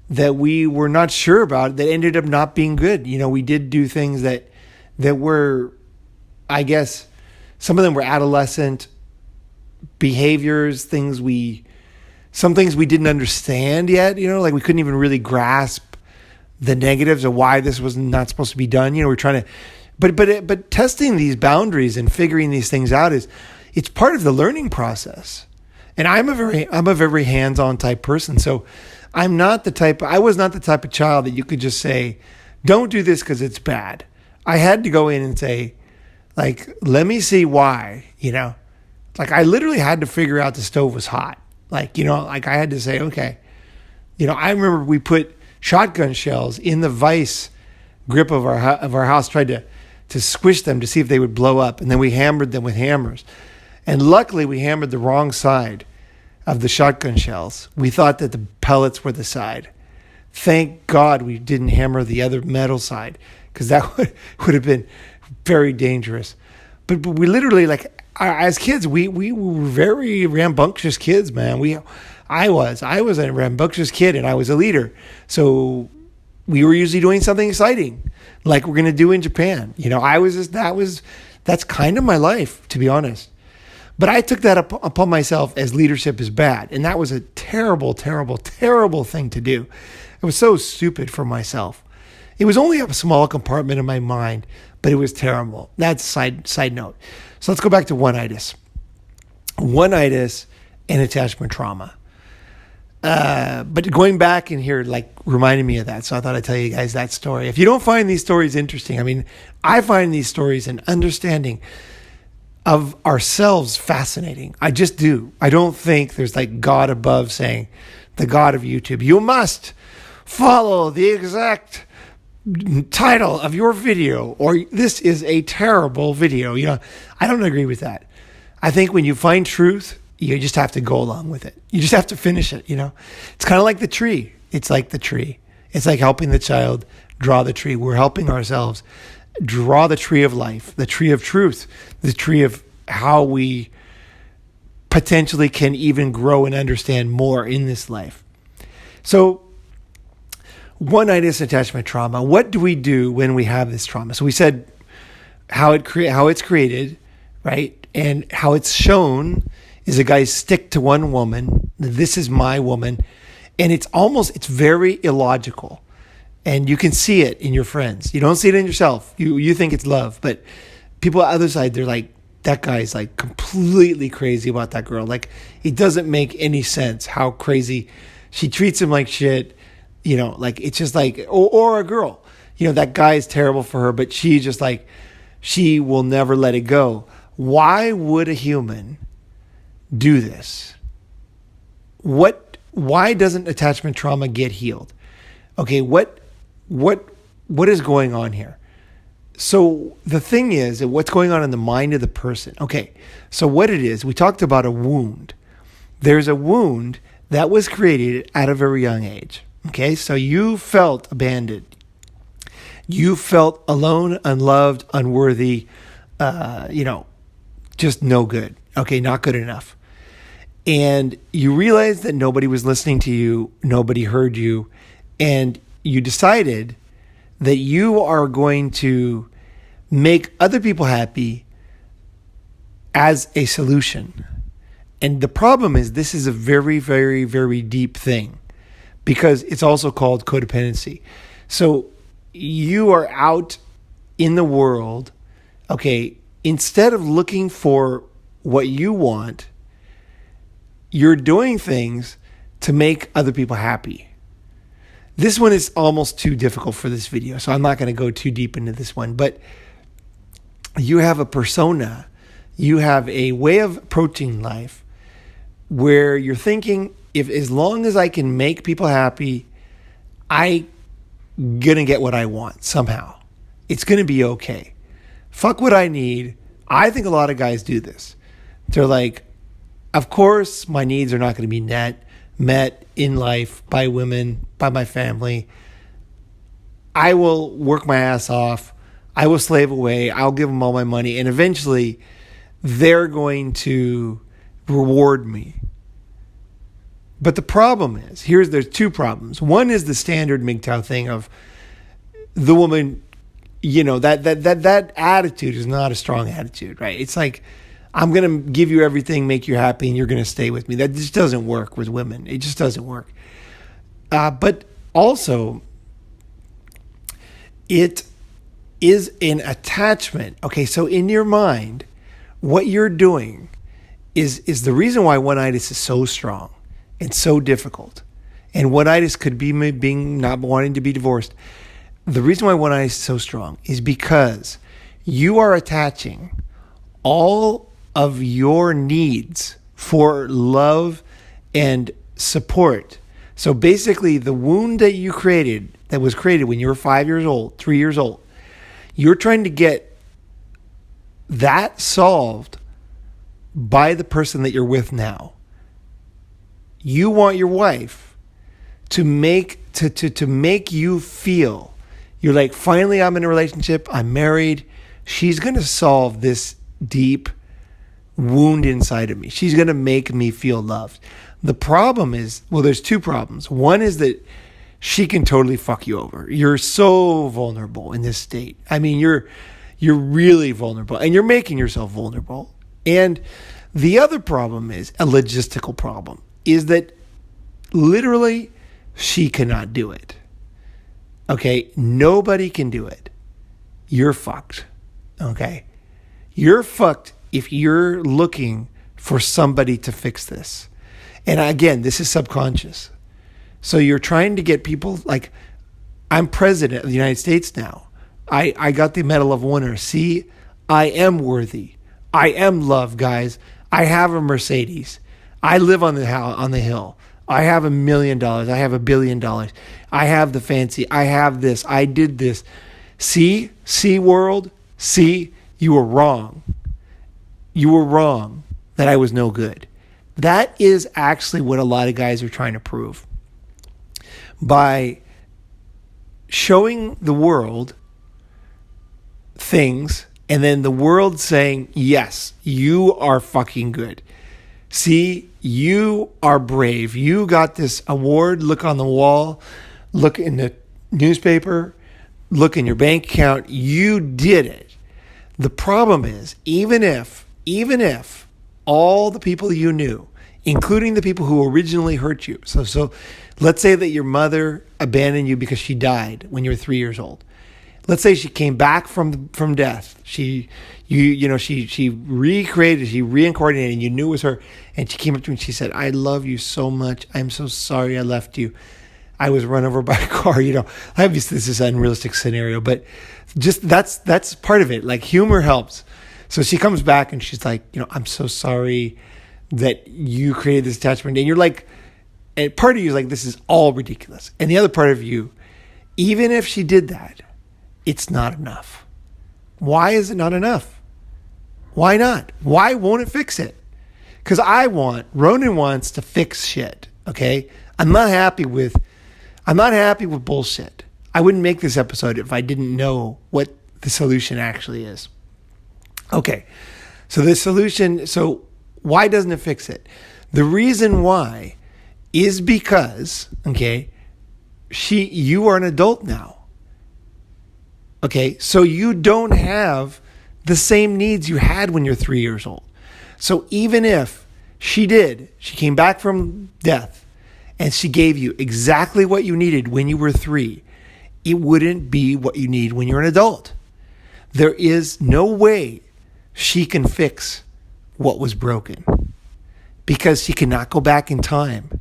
that we were not sure about that ended up not being good. We did do things that were, I guess, some of them were adolescent behaviors, some things we didn't understand yet, like we couldn't even really grasp the negatives of why this was not supposed to be done. We're trying to, but testing these boundaries and figuring these things out it's part of the learning process. And I'm a very hands-on type person. So I was not the type of child that you could just say, don't do this because it's bad. I had to go in and say, like, let me see why, like I literally had to figure out the stove was hot. Like I had to say, okay, I remember we put shotgun shells in the vice grip of our house, tried to squish them to see if they would blow up, and then we hammered them with hammers. And luckily, we hammered the wrong side of the shotgun shells. We thought that the pellets were the side. Thank God we didn't hammer the other metal side, because that would have been very dangerous. But we literally, like, as kids, we were very rambunctious kids, man. I was a rambunctious kid, and I was a leader. So we were usually doing something exciting, like we're going to do in Japan. That's kind of my life, to be honest. But I took that upon myself as leadership is bad. And that was a terrible, terrible, terrible thing to do. It was so stupid for myself. It was only a small compartment of my mind, but it was terrible. That's side note. So let's go back to Oneitis. Oneitis and attachment trauma. But going back in here, like, reminded me of that. So I thought I'd tell you guys that story. If you don't find these stories interesting, I mean, I find these stories and understanding of ourselves fascinating. I just do. I don't think there's like God above saying, the God of YouTube, you must follow the exact title of your video, or this is a terrible video. I don't agree with that. I think when you find truth, you just have to go along with it. You just have to finish it. It's kind of like the tree. It's like the tree. It's like helping the child draw the tree. We're helping ourselves draw the tree of life, the tree of truth, the tree of how we potentially can even grow and understand more in this life. So, Oneitis attachment trauma. What do we do when we have this trauma? So we said how it's created, right? And how it's shown is a guy stick to one woman. This is my woman. And it's very illogical. And you can see it in your friends. You don't see it in yourself. You think it's love. But people on the other side, they're like, that guy's like completely crazy about that girl. Like, it doesn't make any sense how crazy she treats him like shit. Like, it's just like, or a girl, that guy is terrible for her, but she just like, she will never let it go. Why would a human do this? Why doesn't attachment trauma get healed? Okay, what is going on here? So the thing is, what's going on in the mind of the person? Okay, so what it is, we talked about a wound. There's a wound that was created at a very young age. Okay, so you felt abandoned. You felt alone, unloved, unworthy, just no good. Okay, not good enough. And you realized that nobody was listening to you, nobody heard you, and you decided that you are going to make other people happy as a solution. And the problem is, this is a very, very, very deep thing, because it's also called codependency. So you are out in the world, okay, instead of looking for what you want, you're doing things to make other people happy. This one is almost too difficult for this video, so I'm not going to go too deep into this one, but you have a persona, you have a way of approaching life where you're thinking, if as long as I can make people happy, I'm going to get what I want somehow. It's going to be okay. Fuck what I need. I think a lot of guys do this. They're like, of course, my needs are not going to be met in life by women, by my family. I will work my ass off. I will slave away. I'll give them all my money. And eventually, they're going to reward me. But the problem is, there's two problems. One is the standard MGTOW thing of the woman, that attitude is not a strong attitude, right? It's like, I'm going to give you everything, make you happy, and you're going to stay with me. That just doesn't work with women. It just doesn't work. But also, it is an attachment. Okay, so in your mind, what you're doing is the reason why Oneitis is so strong and so difficult. And Oneitis could be being not wanting to be divorced. The reason why Oneitis is so strong is because you are attaching all of your needs for love and support. So basically, the wound that you created, that was created when you were 5 years old, 3 years old, you're trying to get that solved by the person that you're with now. You want your wife to make you feel, you're like, finally I'm in a relationship, I'm married, she's going to solve this deep wound inside of me. She's going to make me feel loved. The problem is, there's two problems. One is that she can totally fuck you over. You're so vulnerable in this state. I mean, you're really vulnerable, and you're making yourself vulnerable. And the other problem is a logistical problem, is that literally she cannot do it. Okay? Nobody can do it. You're fucked. Okay? You're fucked if you're looking for somebody to fix this. And again, this is subconscious. So you're trying to get people like, I'm president of the United States now. I got the Medal of Honor. See, I am worthy. I am loved, guys. I have a Mercedes. I live on the hill. I have $1 million. I have $1 billion. I have the fancy. I have this. I did this. See world. See, you were wrong. You were wrong that I was no good. That is actually what a lot of guys are trying to prove. By showing the world things And then the world saying, yes, you are fucking good. See, you are brave. You got this award. Look on the wall. Look in the newspaper. Look in your bank account. You did it. The problem is, even if all the people you knew, including the people who originally hurt you. So let's say that your mother abandoned you because she died when you were 3 years old. Let's say she came back from death. She recreated, she reincarnated, and you knew it was her. And she came up to me and she said, I love you so much. I'm so sorry I left you. I was run over by a car. Obviously this is an unrealistic scenario, but just that's part of it. Like, humor helps. So she comes back and she's like, I'm so sorry that you created this attachment. And you're like, and part of you is like, this is all ridiculous. And the other part of you, even if she did that, it's not enough. Why is it not enough? Why not? Why won't it fix it? Because Ronin wants to fix shit. Okay? I'm not happy with bullshit. I wouldn't make this episode if I didn't know what the solution actually is. Okay. So the solution, why doesn't it fix it? The reason why is because, okay, you are an adult now. Okay, so you don't have the same needs you had when you're 3 years old. So even if she came back from death and she gave you exactly what you needed when you were 3, it wouldn't be what you need when you're an adult. There is no way she can fix what was broken, because she cannot go back in time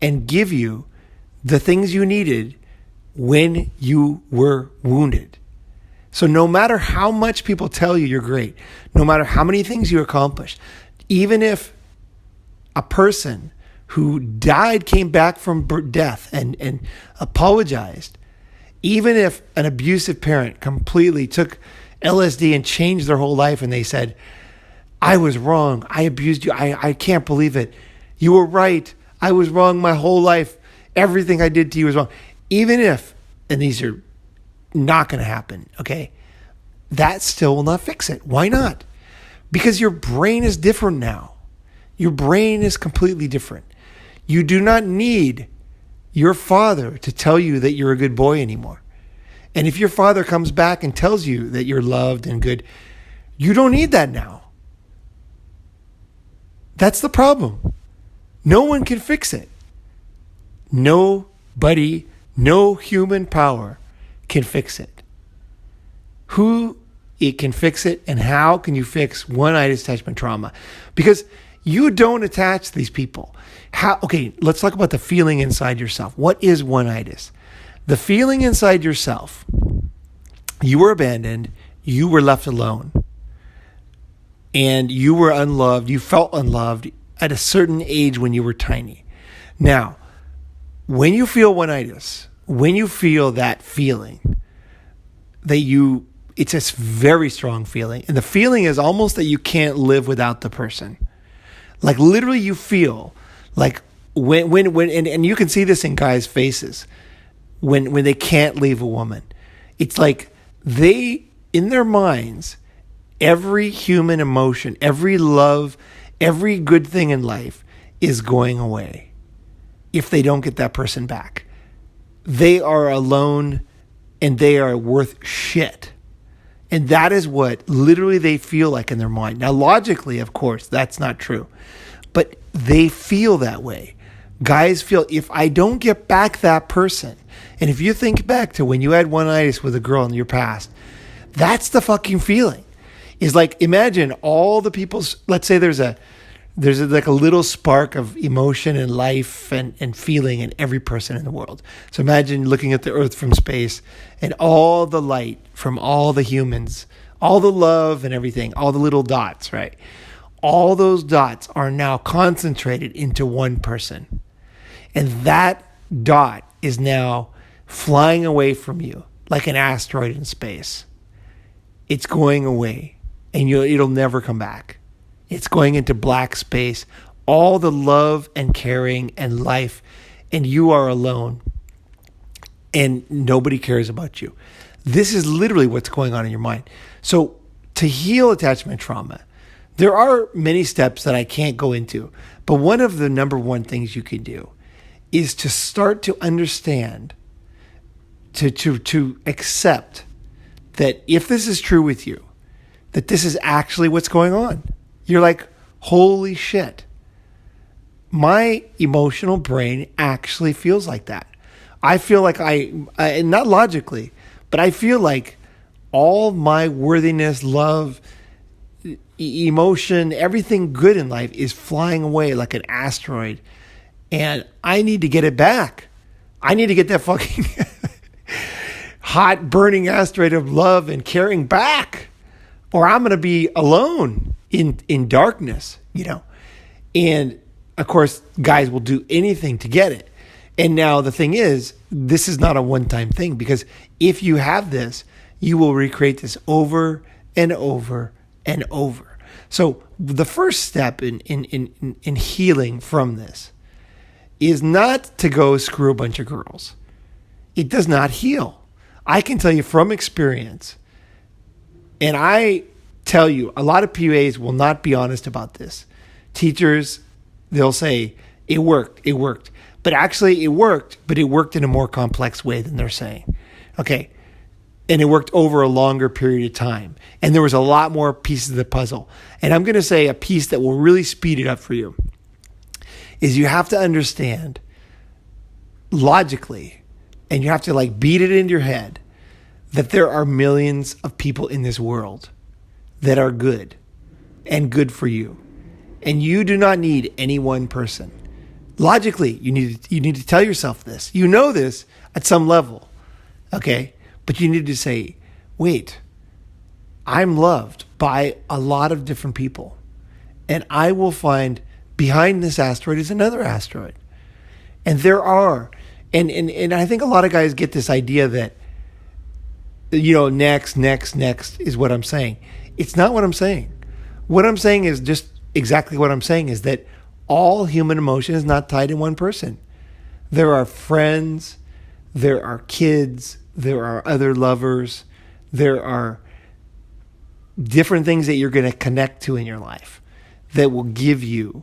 and give you the things you needed when you were wounded. So no matter how much people tell you you're great, no matter how many things you accomplished, even if a person who died came back from death and apologized, even if an abusive parent completely took LSD and changed their whole life and they said, I was wrong, I abused you, I can't believe it, you were right, I was wrong my whole life, everything I did to you was wrong. Even if, and these are not going to happen, okay? That still will not fix it. Why not? Because your brain is different now. Your brain is completely different. You do not need your father to tell you that you're a good boy anymore. And if your father comes back and tells you that you're loved and good, you don't need that now. That's the problem. No one can fix it. Nobody, no human power can fix it. Who it can fix it, and how can you fix one-itis attachment trauma? Because you don't attach to these people. Okay, let's talk about the feeling inside yourself. What is one-itis? The feeling inside yourself, you were abandoned, you were left alone, and you were unloved, you felt unloved at a certain age when you were tiny. Now, when you feel one-itis, when you feel that feeling, it's a very strong feeling. And the feeling is almost that you can't live without the person. Like, literally you feel like and you can see this in guys' faces when they can't leave a woman. It's like in their minds, every human emotion, every love, every good thing in life is going away if they don't get that person back. They are alone and they are worth shit. And that is what literally they feel like in their mind. Now, logically, of course, that's not true. But they feel that way. Guys feel, if I don't get back that person, and if you think back to when you had one-itis with a girl in your past, that's the fucking feeling. Is like, imagine all the people's, let's say there's like a little spark of emotion and life and feeling in every person in the world. So imagine looking at the earth from space and all the light from all the humans, all the love and everything, all the little dots, right? All those dots are now concentrated into one person. And that dot is now flying away from you like an asteroid in space. It's going away and it'll never come back. It's going into black space, all the love and caring and life, and you are alone, and nobody cares about you. This is literally what's going on in your mind. So to heal attachment trauma, there are many steps that I can't go into. But one of the number one things you can do is to start to understand, to accept that if this is true with you, that this is actually what's going on. You're like, holy shit. My emotional brain actually feels like that. I feel like not logically, but I feel like all my worthiness, love, emotion, everything good in life is flying away like an asteroid. And I need to get it back. I need to get that fucking hot, burning asteroid of love and caring back. Or I'm going to be alone in darkness, And, of course, guys will do anything to get it. And now the thing is, this is not a one-time thing, because if you have this, you will recreate this over and over and over. So the first step in healing from this is not to go screw a bunch of girls. It does not heal. I can tell you from experience, and I tell you, a lot of PUAs will not be honest about this. Teachers, they'll say, it worked. But actually it worked, but it worked in a more complex way than they're saying. Okay. And it worked over a longer period of time. And there was a lot more pieces of the puzzle. And I'm going to say a piece that will really speed it up for you is you have to understand logically, and you have to beat it into your head, that there are millions of people in this world that are good and good for you. And you do not need any one person. Logically, you need to tell yourself this. You know this at some level, okay? But you need to say, wait, I'm loved by a lot of different people. And I will find behind this asteroid is another asteroid. And there are, and I think a lot of guys get this idea that, next is what I'm saying. It's not what I'm saying. What I'm saying is just exactly what I'm saying, is that all human emotion is not tied in one person. There are friends, there are kids, there are other lovers, there are different things that you're going to connect to in your life that will give you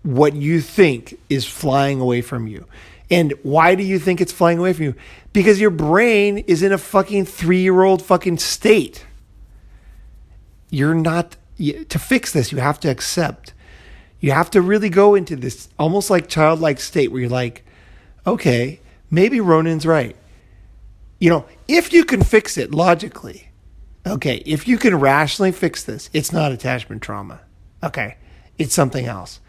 what you think is flying away from you. And why do you think it's flying away from you? Because your brain is in a fucking 3-year-old fucking state. You're not, to fix this, you have to accept. You have to really go into this almost like childlike state where you're like, okay, maybe Ronin's right. If you can fix it logically, okay, if you can rationally fix this, it's not attachment trauma. Okay, it's something else.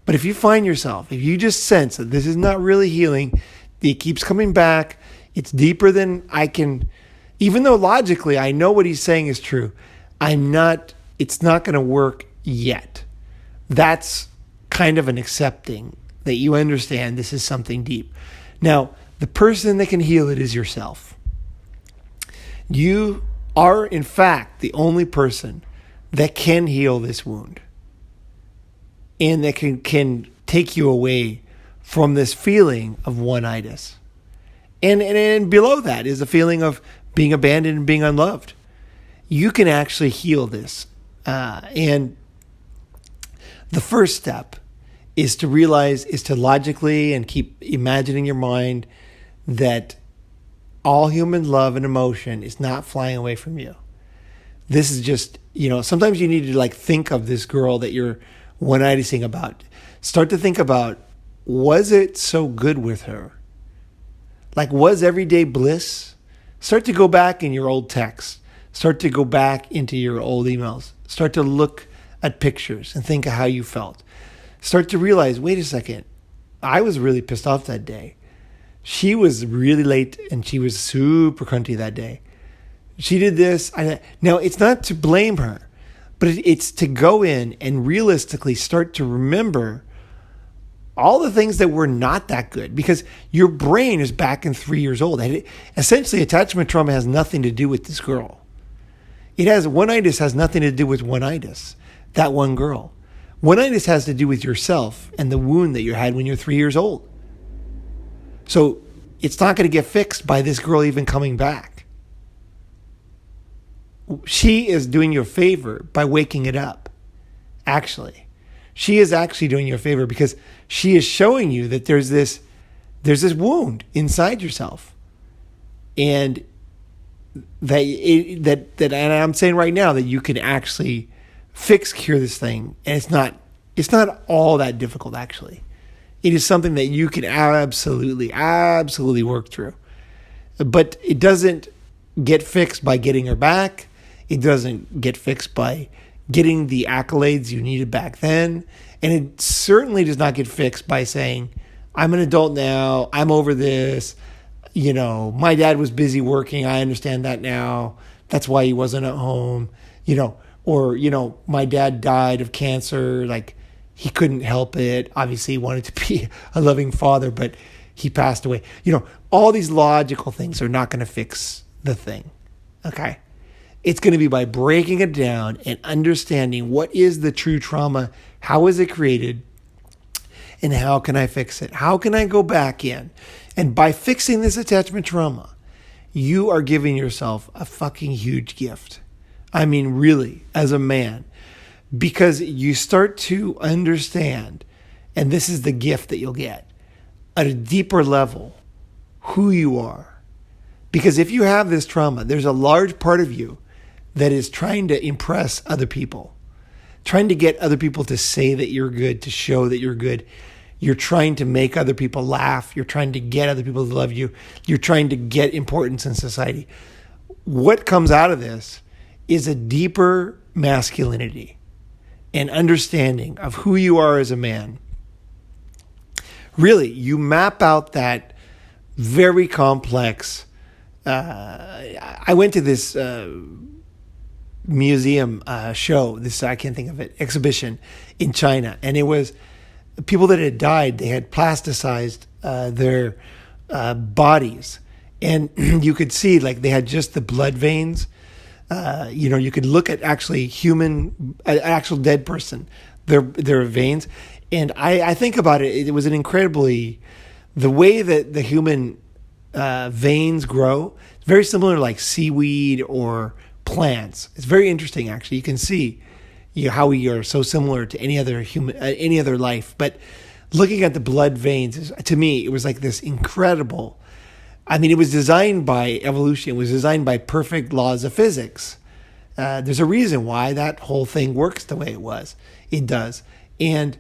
But if you find yourself, if you just sense that this is not really healing, it keeps coming back, it's deeper than I can, even though logically I know what he's saying is true, it's not going to work yet. That's kind of an accepting that you understand this is something deep. Now, the person that can heal it is yourself. You are, in fact, the only person that can heal this wound and that can take you away from this feeling of oneitis. And below that is the feeling of being abandoned and being unloved. You can actually heal this. And the first step is to logically and keep imagining your mind that all human love and emotion is not flying away from you. This is just, sometimes you need to think of this girl that you're one-itising about. Start to think about, was it so good with her? Was everyday bliss? Start to go back in your old texts. Start to go back into your old emails. Start to look at pictures and think of how you felt. Start to realize, wait a second, I was really pissed off that day. She was really late and she was super crunchy that day. She did this. Now, it's not to blame her, but it's to go in and realistically start to remember all the things that were not that good, because your brain is back in 3 years old. And essentially, attachment trauma has nothing to do with this girl. Oneitis has nothing to do with oneitis, that one girl. Oneitis has to do with yourself and the wound that you had when you're 3 years old. So it's not going to get fixed by this girl even coming back. she is doing you a favor by waking it up. Actually, she is actually doing you a favor because she is showing you that there's this wound inside yourself, and that and I'm saying right now that you can actually cure this thing, and it's not all that difficult. Actually, it is something that you can absolutely work through, but it doesn't get fixed by getting her back. It doesn't get fixed by getting the accolades you needed back then. And it certainly does not get fixed by saying, I'm an adult now, I'm over this, my dad was busy working, I understand that now, that's why he wasn't at home, or, my dad died of cancer, like he couldn't help it. Obviously he wanted to be a loving father, but he passed away. All these logical things are not going to fix the thing, okay? It's going to be by breaking it down and understanding what is the true trauma, how is it created, and how can I fix it? How can I go back in? And by fixing this attachment trauma, you are giving yourself a fucking huge gift. I mean, really, as a man, because you start to understand, and this is the gift that you'll get, at a deeper level, who you are. Because if you have this trauma, there's a large part of you that is trying to impress other people, trying to get other people to say that you're good, to show that you're good. You're trying to make other people laugh. You're trying to get other people to love you. You're trying to get importance in society. What comes out of this is a deeper masculinity and understanding of who you are as a man. Really, you map out that very complex. I went to this museum show, I can't think of it, exhibition in China. And it was people that had died, they had plasticized their bodies. And you could see like they had just the blood veins. You could look at actually an actual dead person, their veins. And I think about it, it was the way that the human veins grow, it's very similar to like seaweed or plants. It's very interesting, actually. You can see how we are so similar to any other life. But looking at the blood veins, to me, it was like this incredible. I mean, it was designed by evolution. It was designed by perfect laws of physics. There's a reason why that whole thing works the way it does. And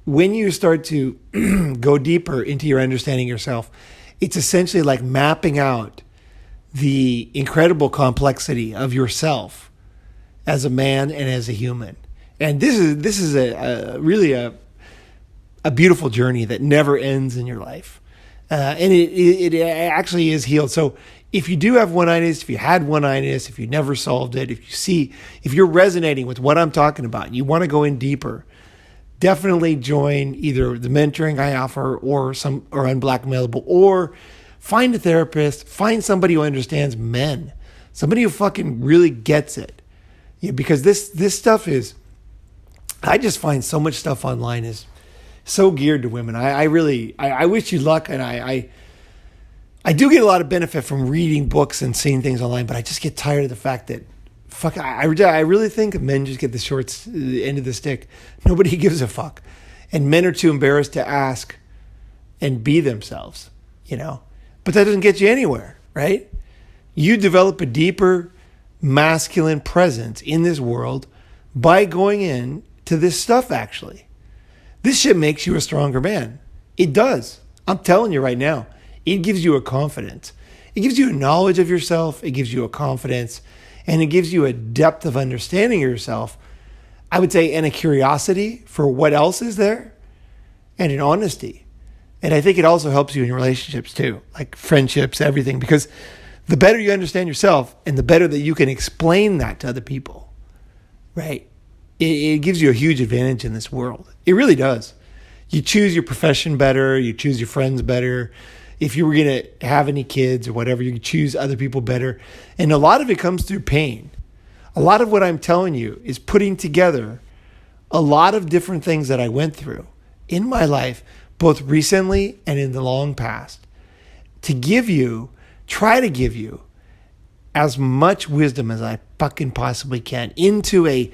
when you start to go deeper into your understanding yourself, it's essentially like mapping out the incredible complexity of yourself as a man and as a human. And this is a really a beautiful journey that never ends in your life. And it actually is healed. So if you do have oneitis, if you had oneitis, if you never solved it, if you're resonating with what I'm talking about and you want to go in deeper, definitely join either the mentoring I offer or Unblackmailable, or find a therapist, find somebody who understands men, somebody who fucking really gets it. Yeah, because this stuff is, I just find so much stuff online is so geared to women. I wish you luck, and I do get a lot of benefit from reading books and seeing things online, but I just get tired of the fact that I really think men just get the short end of the stick. Nobody gives a fuck. And men are too embarrassed to ask and be themselves, But that doesn't get you anywhere, right? You develop a deeper masculine presence in this world by going in to this stuff, actually. This shit makes you a stronger man. It does. I'm telling you right now. It gives you a confidence. It gives you a knowledge of yourself. It gives you a confidence. And it gives you a depth of understanding of yourself, I would say, and a curiosity for what else is there, and an honesty. And I think it also helps you in your relationships too, like friendships, everything, because the better you understand yourself and the better that you can explain that to other people, right? It gives you a huge advantage in this world. It really does. You choose your profession better. You choose your friends better. If you were going to have any kids or whatever, you choose other people better. And a lot of it comes through pain. A lot of what I'm telling you is putting together a lot of different things that I went through in my life, both recently and in the long past, to try to give you as much wisdom as I fucking possibly can into a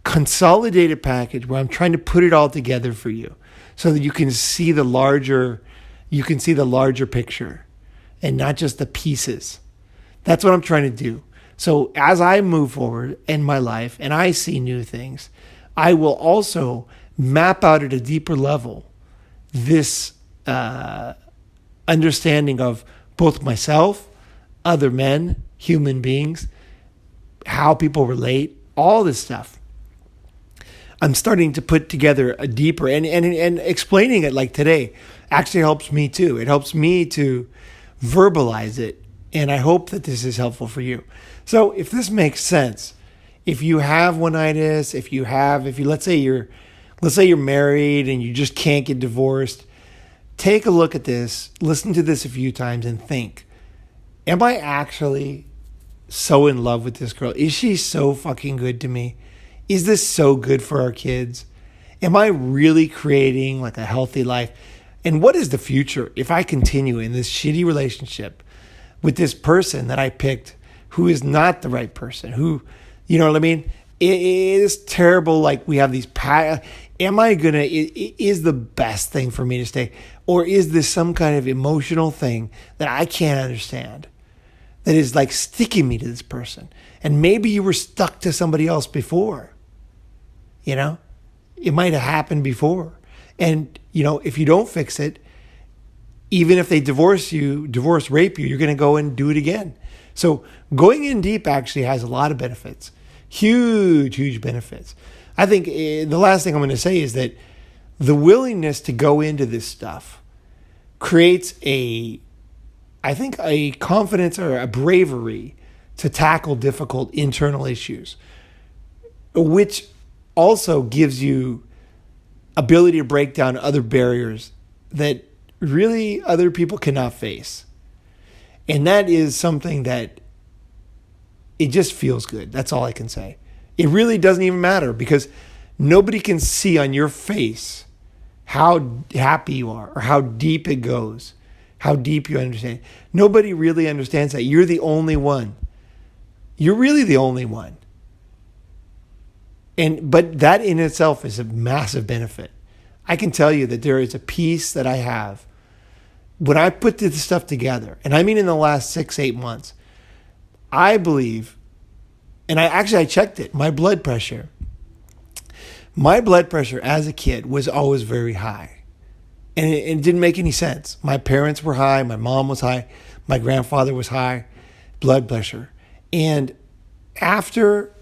consolidated package where I'm trying to put it all together for you so that you can see the larger picture and not just the pieces. That's what I'm trying to do. So as I move forward in my life and I see new things, I will also map out at a deeper level this understanding of both myself, other men, human beings, how people relate, all this stuff. I'm starting to put together a deeper and explaining it like today actually helps me too. It helps me to verbalize it. And I hope that this is helpful for you. So if this makes sense, if you have Oneitis, let's say you're married and you just can't get divorced, take a look at this, listen to this a few times and think, am I actually so in love with this girl? Is she so fucking good to me? Is this so good for our kids? Am I really creating like a healthy life? And what is the future if I continue in this shitty relationship with this person that I picked who is not the right person? Who, you know what I mean? It is terrible. Like we have these, is the best thing for me to stay? Or is this some kind of emotional thing that I can't understand that is like sticking me to this person? And maybe you were stuck to somebody else before. You know, it might have happened before. And, you know, if you don't fix it, even if they rape you, you're going to go and do it again. So going in deep actually has a lot of benefits. Huge, huge benefits. I think the last thing I'm going to say is that the willingness to go into this stuff creates a confidence or a bravery to tackle difficult internal issues, which also gives you ability to break down other barriers that really other people cannot face. And that is something that it just feels good. That's all I can say. It really doesn't even matter because nobody can see on your face how happy you are or how deep it goes, how deep you understand. Nobody really understands that. You're the only one. You're really the only one. But that in itself is a massive benefit. I can tell you that there is a peace that I have when I put this stuff together, and I mean in the last 6-8 months, I believe, and I checked it, my blood pressure as a kid was always very high. And it didn't make any sense. My parents were high, my mom was high, my grandfather was high, blood pressure. And after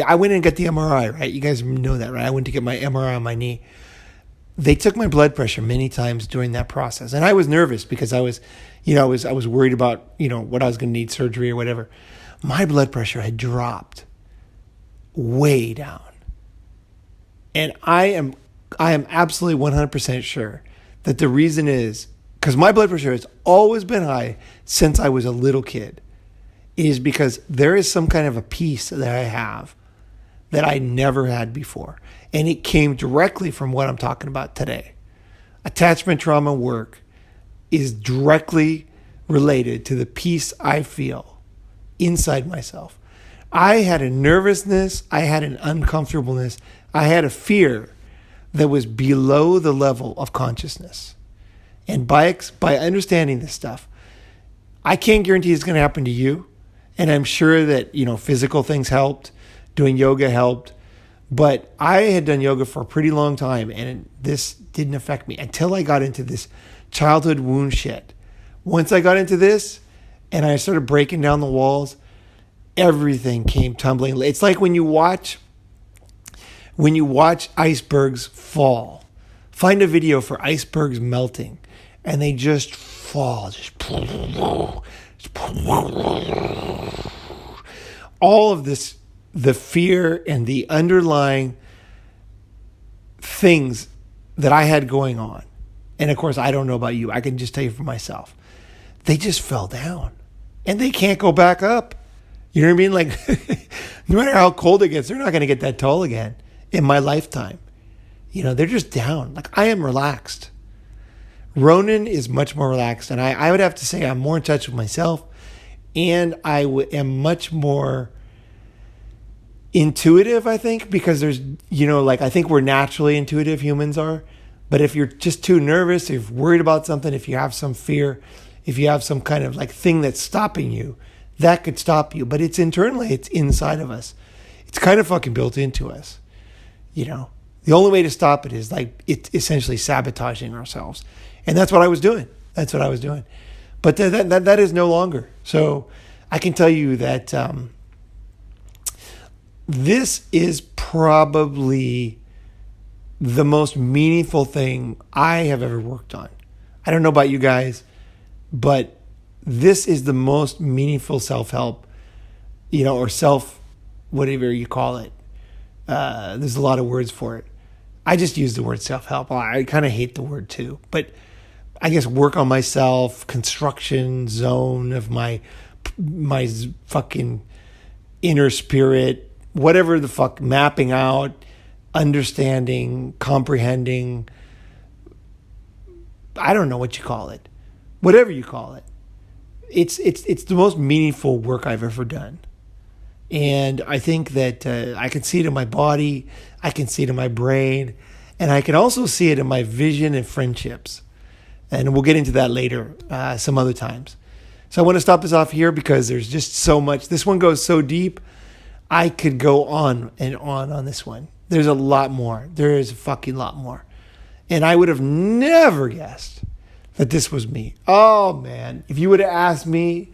I went and got the MRI, right? You guys know that, right? I went to get my MRI on my knee. They took my blood pressure many times during that process. And I was nervous because I was worried about, what I was going to need surgery or whatever. My blood pressure had dropped way down. And I am absolutely 100% sure that the reason is because my blood pressure has always been high since I was a little kid, is because there is some kind of a peace that I have that I never had before. And it came directly from what I'm talking about today. Attachment trauma work is directly related to the peace I feel inside myself. I had a nervousness, I had an uncomfortableness, I had a fear that was below the level of consciousness. And by understanding this stuff, I can't guarantee it's going to happen to you. And I'm sure that, physical things helped, doing yoga helped. But I had done yoga for a pretty long time, and this didn't affect me until I got into this childhood wound shit. Once I got into this, and I started breaking down the walls, everything came tumbling. It's like when you watch icebergs fall. Find a video for icebergs melting, and they just fall. All of this, the fear and the underlying things that I had going on. And of course, I don't know about you. I can just tell you for myself. They just fell down and they can't go back up. You know what I mean? Like, no matter how cold it gets, they're not going to get that tall again in my lifetime. They're just down. Like, I am relaxed. Ronin is much more relaxed. And I would have to say I'm more in touch with myself. and I am much more intuitive, I think, because there's, like, I think we're naturally intuitive, humans are. But if you're just too nervous, if you're worried about something, if you have some fear, if you have some kind of like thing that's stopping you, that could stop you. But it's internally, it's inside of us. It's kind of fucking built into us. The only way to stop it is like it's essentially sabotaging ourselves. And that's what I was doing. But that is no longer. So I can tell you that this is probably the most meaningful thing I have ever worked on. I don't know about you guys, but this is the most meaningful self-help, or whatever you call it. There's a lot of words for it. I just use the word self-help. I kind of hate the word too, but I guess work on myself, construction zone of my fucking inner spirit, whatever the fuck, mapping out, understanding, comprehending. I don't know what you call it. Whatever you call it. It's the most meaningful work I've ever done. And I think that I can see it in my body, I can see it in my brain, and I can also see it in my vision and friendships. And we'll get into that later, some other times. So I want to stop this off here because there's just so much. This one goes so deep. I could go on and on this one. There's a lot more. There is a fucking lot more. And I would have never guessed that this was me. Oh, man. If you would have asked me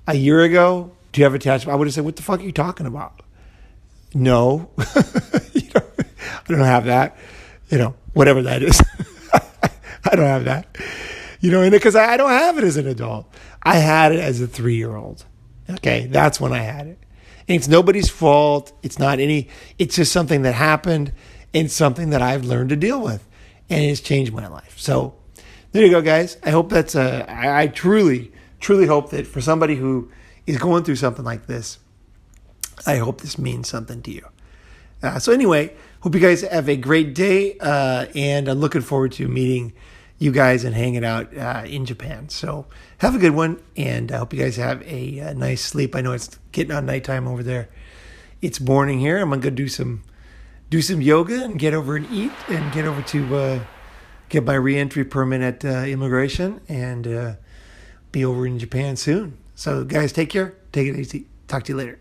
a year ago, do you have attachment? I would have said, what the fuck are you talking about? No. I don't have that. Whatever that is. I don't have that. And because I don't have it as an adult. I had it as a 3-year-old. Okay, that's when I had it. And it's nobody's fault. It's just something that happened and something that I've learned to deal with. And it's changed my life. So there you go, guys. I hope that's I truly, truly hope that for somebody who is going through something like this, I hope this means something to you. So anyway, hope you guys have a great day. And I'm looking forward to meeting you guys and hanging out in Japan. So have a good one, and I hope you guys have a nice sleep. I know it's getting on nighttime over there. It's morning here. I'm gonna do some yoga and get over and eat and get over to get my re-entry permit at immigration and be over in Japan soon. So guys, take care. Take it easy. Talk to you later.